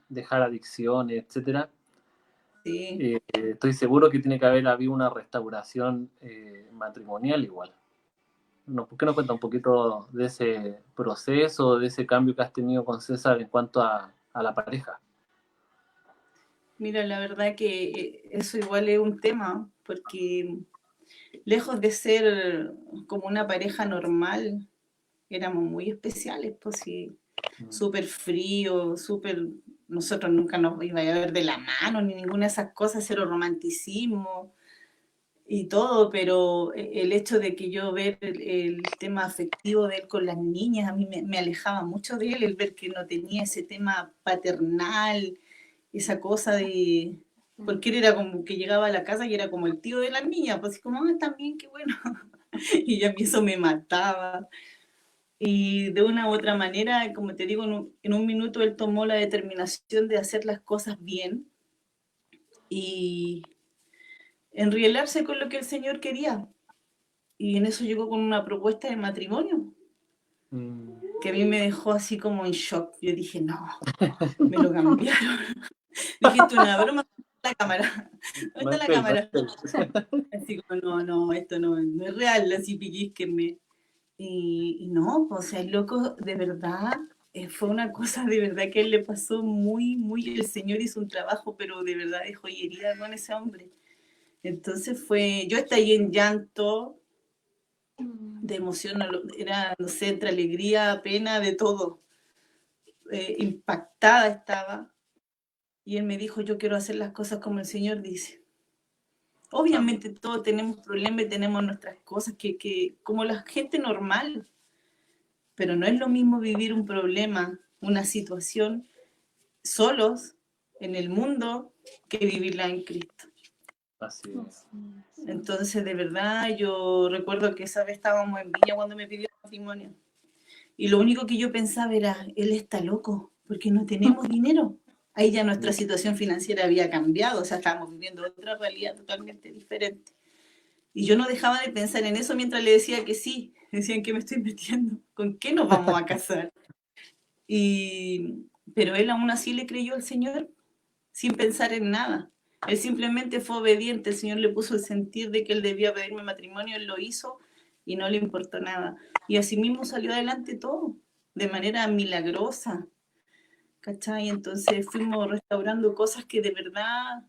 dejar adicciones, etcétera. Sí. Estoy seguro que tiene que haber habido una restauración matrimonial igual. ¿Por qué no cuenta un poquito de ese proceso, de ese cambio que has tenido con César en cuanto a la pareja? Mira, la verdad que eso igual es un tema, porque lejos de ser como una pareja normal, éramos muy especiales, pues sí, súper frío, súper, nosotros nunca nos iba a ver de la mano, ni ninguna de esas cosas, cero romanticismo y todo, pero el hecho de que yo ver el tema afectivo de él con las niñas, a mí me alejaba mucho de él, el ver que no tenía ese tema paternal, esa cosa de... Porque él era como que llegaba a la casa y era como el tío de las niñas, pues como, también, qué bueno. Y a mí eso me mataba. Y de una u otra manera, como te digo, en un minuto él tomó la determinación de hacer las cosas bien y enrielarse con lo que el Señor quería. Y en eso llegó con una propuesta de matrimonio, que a mí me dejó así como en shock. Yo dije, no, me lo cambiaron. Dije, esto es una broma, la cámara. ¿Dónde está la cámara? Así como, no, esto no es real, así piquísquenme. Y no, o sea, el loco, de verdad, fue una cosa de verdad que a él le pasó muy, el Señor hizo un trabajo, pero de verdad de joyería con ese hombre. Entonces yo estallé en llanto, de emoción, era, no sé, entre alegría, pena, de todo. Impactada estaba. Y él me dijo, yo quiero hacer las cosas como el Señor dice. Obviamente todos tenemos problemas y tenemos nuestras cosas que como la gente normal, pero no es lo mismo vivir un problema, una situación solos en el mundo que vivirla en Cristo. Así es. Entonces, de verdad, yo recuerdo que esa vez estábamos en Viña cuando me pidió matrimonio. Y lo único que yo pensaba era, él está loco, porque no tenemos dinero. Ahí ya nuestra situación financiera había cambiado, o sea, estábamos viviendo otra realidad totalmente diferente. Y yo no dejaba de pensar en eso mientras le decía que sí. Decían, ¿qué me estoy metiendo? ¿Con qué nos vamos a casar? Pero él aún así le creyó al Señor sin pensar en nada. Él simplemente fue obediente, el Señor le puso el sentir de que él debía pedirme matrimonio, él lo hizo y no le importó nada. Y así mismo salió adelante todo, de manera milagrosa, ¿cachai? Entonces fuimos restaurando cosas que de verdad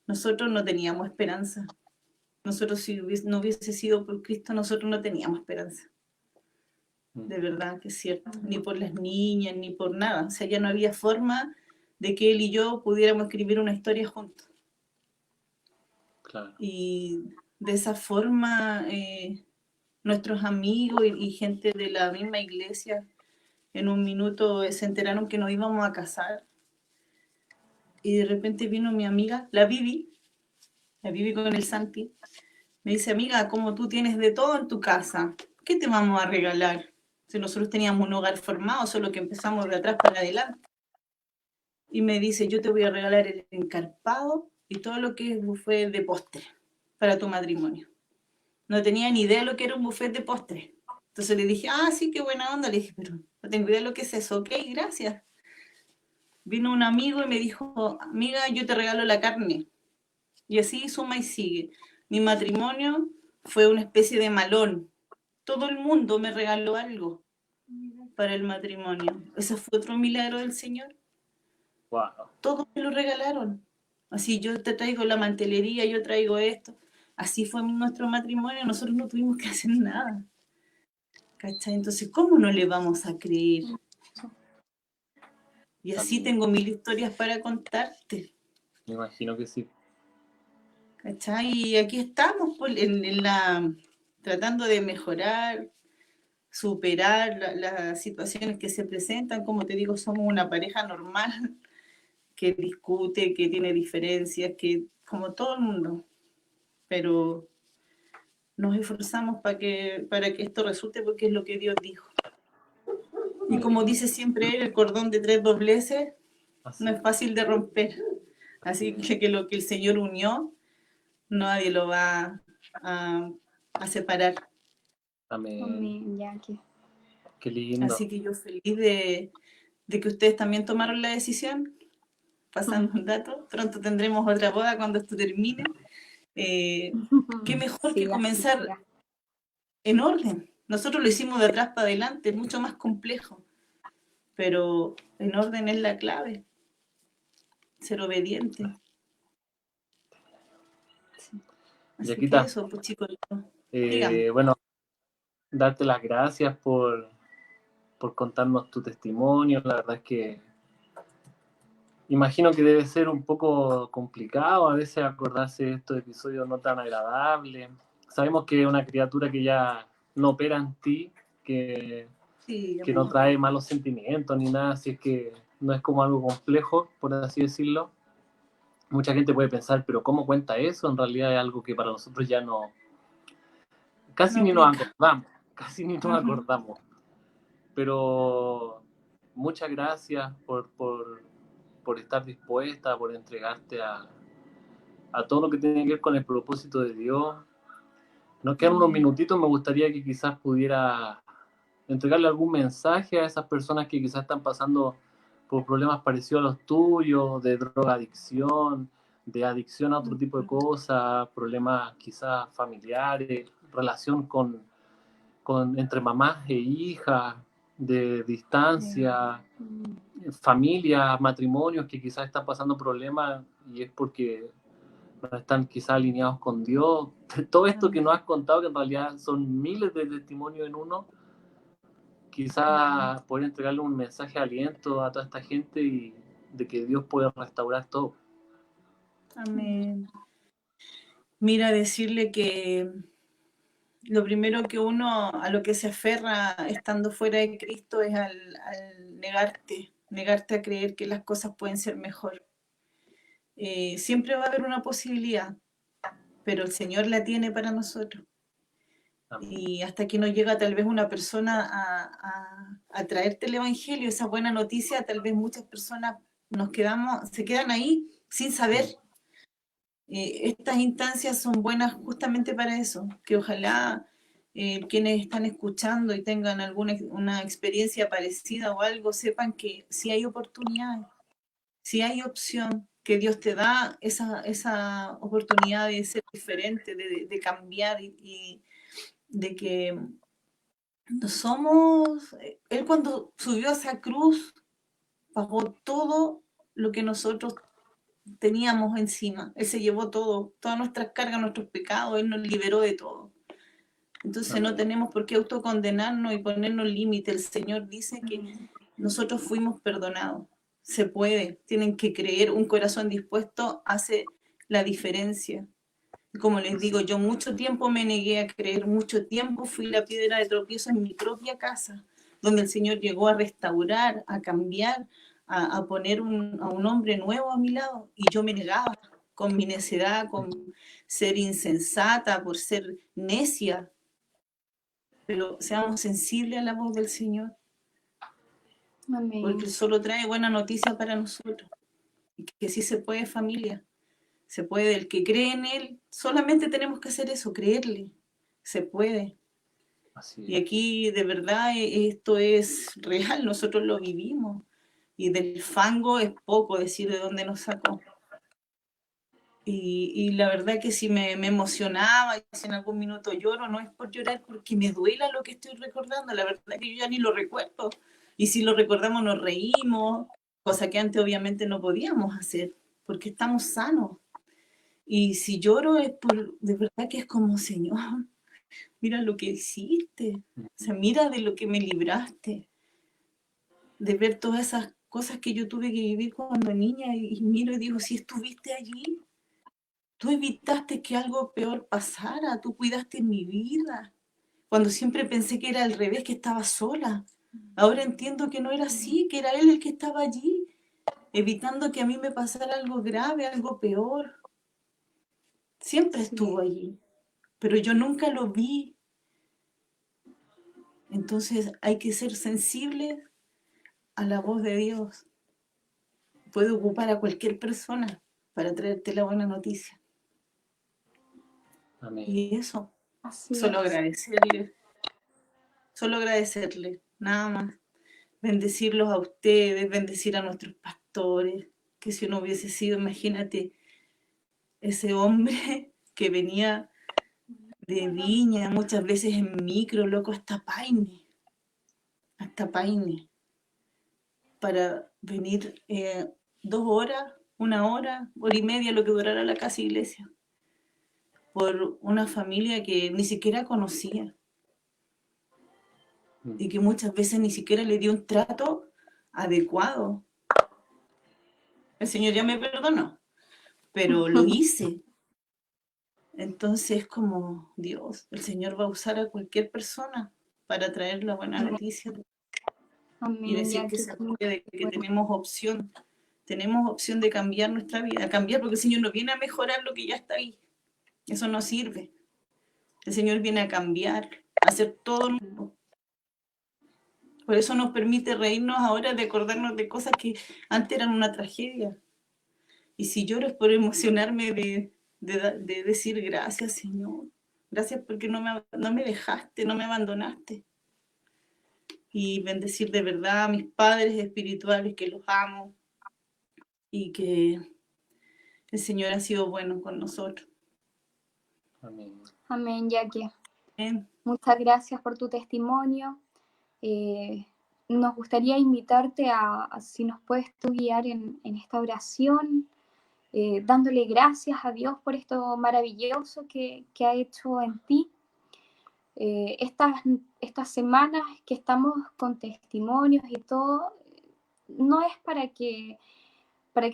nosotros no teníamos esperanza. Nosotros si no hubiese sido por Cristo, nosotros no teníamos esperanza. De verdad que es cierto. Ni por las niñas, ni por nada. O sea, ya no había forma de que él y yo pudiéramos escribir una historia juntos. Claro. Y de esa forma, nuestros amigos y gente de la misma iglesia en un minuto se enteraron que nos íbamos a casar. Y de repente vino mi amiga, la Vivi con el Santi. Me dice, amiga, como tú tienes de todo en tu casa, ¿qué te vamos a regalar? Si nosotros teníamos un hogar formado, solo que empezamos de atrás para adelante. Y me dice, yo te voy a regalar el encarpado y todo lo que es buffet de postre para tu matrimonio. No tenía ni idea de lo que era un buffet de postre. Entonces le dije, ah, sí, qué buena onda. Le dije, pero no tengo idea de lo que es eso. Ok, gracias. Vino un amigo y me dijo, amiga, yo te regalo la carne. Y así suma y sigue. Mi matrimonio fue una especie de malón. Todo el mundo me regaló algo para el matrimonio. Ese fue otro milagro del Señor. Wow. Todos me lo regalaron. Así, yo te traigo la mantelería, yo traigo esto. Así fue nuestro matrimonio, nosotros no tuvimos que hacer nada. ¿Cachai? Entonces, ¿cómo no le vamos a creer? Y así tengo 1000 historias para contarte. Me imagino que sí. ¿Cachai? Y aquí estamos pues, tratando de mejorar, superar las situaciones que se presentan. Como te digo, somos una pareja normal que discute, que tiene diferencias, que como todo el mundo. Pero nos esforzamos para que esto resulte porque es lo que Dios dijo. Y como dice siempre él, el cordón de 3 dobleces no es fácil de romper. Así que lo que el Señor unió, nadie lo va a separar. Amén. Amén, Jackie. Qué lindo. Así que yo feliz de que ustedes también tomaron la decisión. Pasando un dato, pronto tendremos otra boda cuando esto termine. Qué mejor Sí, que comenzar en orden. Nosotros lo hicimos de atrás para adelante, es mucho más complejo, pero en orden es la clave. Ser obediente. Sí. Así Yaquita, que eso, pues chicos. bueno, darte las gracias por contarnos tu testimonio. La verdad es que imagino que debe ser un poco complicado a veces acordarse de estos episodios no tan agradables. Sabemos que es una criatura que ya no opera en ti, que no trae malos sentimientos ni nada, así es que no es como algo complejo, por así decirlo. Mucha gente puede pensar, pero ¿cómo cuenta eso? En realidad es algo que para nosotros ya no... Casi ni nos acordamos. Pero muchas gracias por estar dispuesta, por entregarte a todo lo que tiene que ver con el propósito de Dios. Nos quedan unos minutitos, me gustaría que quizás pudiera entregarle algún mensaje a esas personas que quizás están pasando por problemas parecidos a los tuyos, de drogadicción, de adicción a otro tipo de cosas, problemas quizás familiares, relación entre mamás e hijas, de distancia, familias, matrimonios que quizás están pasando problemas y es porque no están quizás alineados con Dios. Todo esto que nos has contado, que en realidad son miles de testimonios en uno, quizás poder entregarle un mensaje de aliento a toda esta gente y de que Dios puede restaurar todo. Amén. Mira, decirle que lo primero que uno a lo que se aferra estando fuera de Cristo es al negarte a creer que las cosas pueden ser mejor. Siempre va a haber una posibilidad, pero el Señor la tiene para nosotros. Amén. Y hasta que no llega tal vez una persona a traerte el Evangelio, esa buena noticia, tal vez muchas personas se quedan ahí sin saber. Estas instancias son buenas justamente para eso, que ojalá quienes están escuchando y tengan una experiencia parecida o algo, sepan que si hay oportunidad, si hay opción, que Dios te da esa oportunidad de ser diferente, de cambiar y de que no somos... Él cuando subió a esa cruz pagó todo lo que nosotros teníamos encima. Él se llevó todo, todas nuestras cargas, nuestros pecados, Él nos liberó de todo. Entonces no tenemos por qué autocondenarnos y ponernos límites. El Señor dice que nosotros fuimos perdonados. Se puede, tienen que creer, un corazón dispuesto hace la diferencia. Como les digo, yo mucho tiempo me negué a creer, mucho tiempo fui la piedra de tropiezo en mi propia casa, donde el Señor llegó a restaurar, a cambiar, a poner a un hombre nuevo a mi lado, y yo me negaba con mi necedad, con ser insensata, por ser necia. Pero seamos sensibles a la voz del Señor, Amén. porque solo trae buena noticia para nosotros, y que sí se puede, familia. Se puede, el que cree en Él, solamente tenemos que hacer eso, creerle. Se puede. Y aquí de verdad esto es real, nosotros lo vivimos. Y del fango es poco decir de dónde nos sacó. Y la verdad que si me emocionaba, y si en algún minuto lloro, no es por llorar porque me duela lo que estoy recordando. La verdad que yo ya ni lo recuerdo. Y si lo recordamos nos reímos, cosa que antes obviamente no podíamos hacer, porque estamos sanos. Y si lloro es por, de verdad que es como, Señor, mira lo que hiciste, o sea, mira de lo que me libraste, de ver todas esas cosas que yo tuve que vivir cuando niña, y miro y digo, si estuviste allí, tú evitaste que algo peor pasara, tú cuidaste mi vida, cuando siempre pensé que era al revés, que estaba sola. Ahora entiendo que no era así, que era Él el que estaba allí, evitando que a mí me pasara algo grave, algo peor. Siempre estuvo allí, pero yo nunca lo vi. Entonces hay que ser sensible a la voz de Dios. Puede ocupar a cualquier persona para traerte la buena noticia. Amén. Y eso, Así solo es. agradecerle, nada más. Bendecirlos a ustedes, bendecir a nuestros pastores, que si no hubiese sido, imagínate, ese hombre que venía de Viña, muchas veces en micro, loco, hasta Paine, para venir 2 horas, 1 hora, hora y media, lo que durara la casa iglesia, por una familia que ni siquiera conocía y que muchas veces ni siquiera le dio un trato adecuado. El Señor ya me perdonó, pero lo hice. Entonces, como Dios, el Señor va a usar a cualquier persona para traer la buena noticia y Amén. decir Ya que que se puede, que tenemos opción de cambiar nuestra vida, cambiar, porque el Señor no viene a mejorar lo que ya está ahí. Eso no sirve. El Señor viene a cambiar, a hacer todo nuevo. Por eso nos permite reírnos ahora de acordarnos de cosas que antes eran una tragedia. Y si lloro es por emocionarme de decir gracias, Señor. Gracias porque no me dejaste, no me abandonaste. Y bendecir de verdad a mis padres espirituales, que los amo y que el Señor ha sido bueno con nosotros. Amén. Amén, Jackie. Amén. Muchas gracias por tu testimonio. Nos gustaría invitarte a si nos puedes tú guiar en esta oración, dándole gracias a Dios por esto maravilloso que ha hecho en ti. Estas semanas que estamos con testimonios y todo, no es para que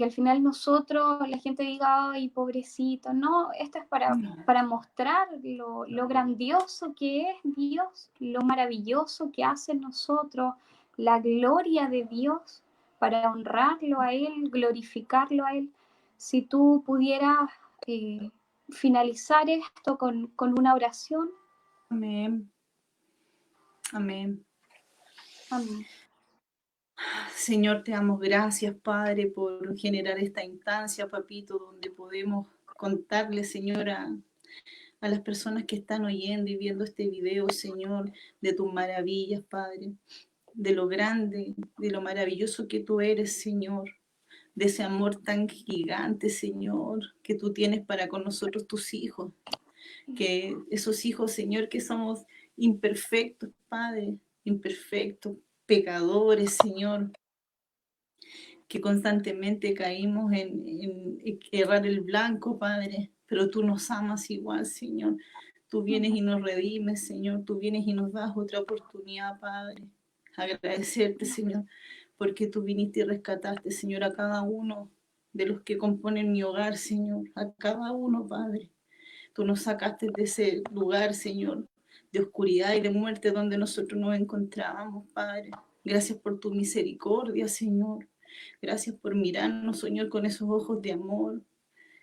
al final nosotros, la gente diga, ay, pobrecito, no, esto es para mostrar lo grandioso que es Dios, lo maravilloso que hace en nosotros, la gloria de Dios, para honrarlo a Él, glorificarlo a Él. Si tú pudieras finalizar esto con una oración. Amén. Amén. Amén. Señor, te damos gracias, Padre, por generar esta instancia, Papito, donde podemos contarle, Señor, a las personas que están oyendo y viendo este video, Señor, de tus maravillas, Padre, de lo grande, de lo maravilloso que tú eres, Señor. de ese amor tan gigante, Señor, que tú tienes para con nosotros, tus hijos. Que esos hijos, Señor, que somos imperfectos, Padre, imperfectos, pecadores, Señor, que constantemente caímos en errar el blanco, Padre, pero tú nos amas igual, Señor. Tú vienes y nos redimes, Señor. Tú vienes y nos das otra oportunidad, Padre. Agradecerte, Señor, porque tú viniste y rescataste, Señor, a cada uno de los que componen mi hogar, Señor. A cada uno, Padre. Tú nos sacaste de ese lugar, Señor, de oscuridad y de muerte donde nosotros nos encontrábamos, Padre. Gracias por tu misericordia, Señor. Gracias por mirarnos, Señor, con esos ojos de amor,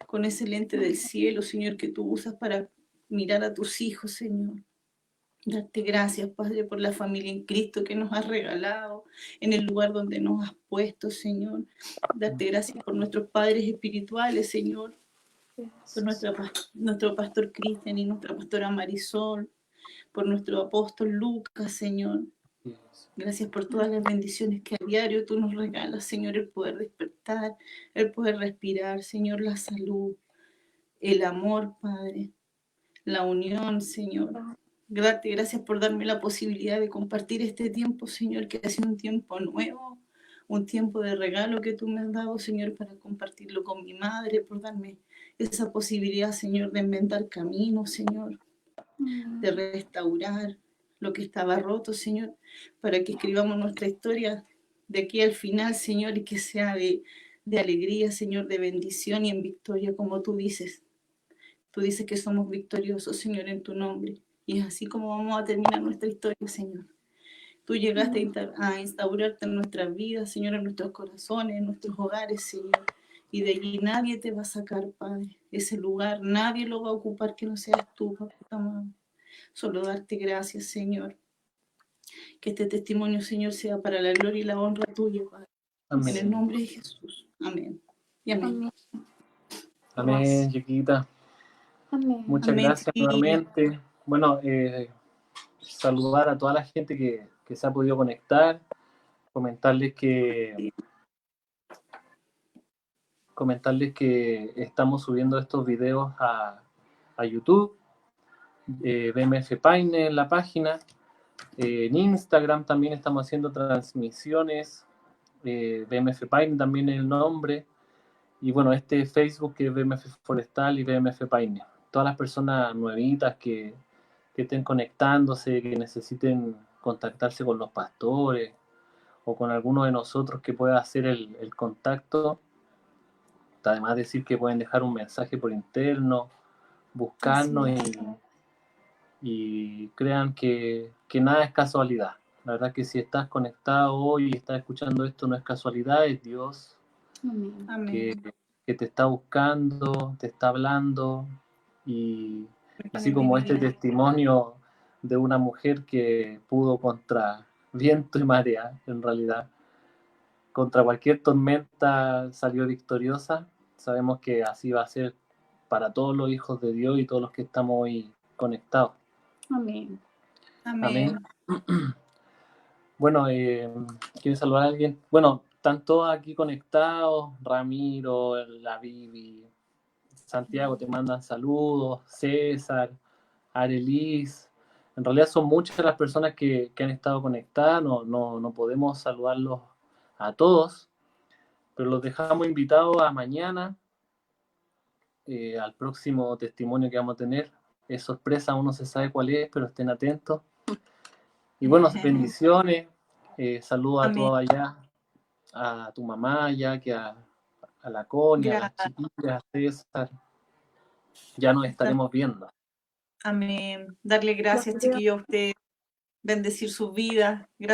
con ese lente del cielo, Señor, que tú usas para mirar a tus hijos, Señor. Darte gracias, Padre, por la familia en Cristo que nos has regalado, en el lugar donde nos has puesto, Señor. Darte gracias por nuestros padres espirituales, Señor, por nuestro pastor Cristian y nuestra pastora Marisol, por nuestro apóstol Lucas, Señor. Gracias por todas las bendiciones que a diario tú nos regalas, Señor, el poder despertar, el poder respirar, Señor, la salud, el amor, Padre, la unión, Señor. Gracias por darme la posibilidad de compartir este tiempo, Señor, que ha sido un tiempo nuevo, un tiempo de regalo que tú me has dado, Señor, para compartirlo con mi madre, por darme esa posibilidad, Señor, de inventar caminos, Señor, de restaurar lo que estaba roto, Señor, para que escribamos nuestra historia de aquí al final, Señor, y que sea de alegría, Señor, de bendición y en victoria, como tú dices. Tú dices que somos victoriosos, Señor, en tu nombre. Y es así como vamos a terminar nuestra historia, Señor. Tú llegaste a instaurarte en nuestras vidas, Señor, en nuestros corazones, en nuestros hogares, Señor. Y de allí nadie te va a sacar, Padre. Ese lugar nadie lo va a ocupar que no seas tú, papá amado. Solo darte gracias, Señor. Que este testimonio, Señor, sea para la gloria y la honra tuya, Padre. Amén. En el nombre de Jesús. Amén. Y amén. Amén, chiquita. Amén. Muchas gracias nuevamente. Bueno, saludar a toda la gente que se ha podido conectar, comentarles que estamos subiendo estos videos a YouTube, BMF Paine en la página, en Instagram también estamos haciendo transmisiones, BMF Paine también el nombre, y bueno, este Facebook que es BMF Forestal y BMF Paine. Todas las personas nuevitas que estén conectándose, que necesiten contactarse con los pastores o con alguno de nosotros que pueda hacer el contacto. Además decir que pueden dejar un mensaje por interno, buscarnos y crean que nada es casualidad. La verdad que si estás conectado hoy y estás escuchando esto no es casualidad, es Dios que te está buscando, te está hablando, y así como este testimonio de una mujer que pudo contra viento y marea, en realidad, contra cualquier tormenta salió victoriosa. Sabemos que así va a ser para todos los hijos de Dios y todos los que estamos hoy conectados. Amén. Amén. Bueno, ¿quieres saludar a alguien? Bueno, están todos aquí conectados, Ramiro, la Vivi, Santiago te mandan saludos, César, Arelis. En realidad son muchas las personas que han estado conectadas, no podemos saludarlos a todos, pero los dejamos invitados a mañana, al próximo testimonio que vamos a tener. Es sorpresa, aún no se sabe cuál es, pero estén atentos. Y bueno, bendiciones, saludos a todos allá, a tu mamá allá, que a la Connie, a las chiquillas, a César. Ya nos estaremos viendo. Amén. Darle gracias, chiquillos, a usted, bendecir sus vidas. Gracias.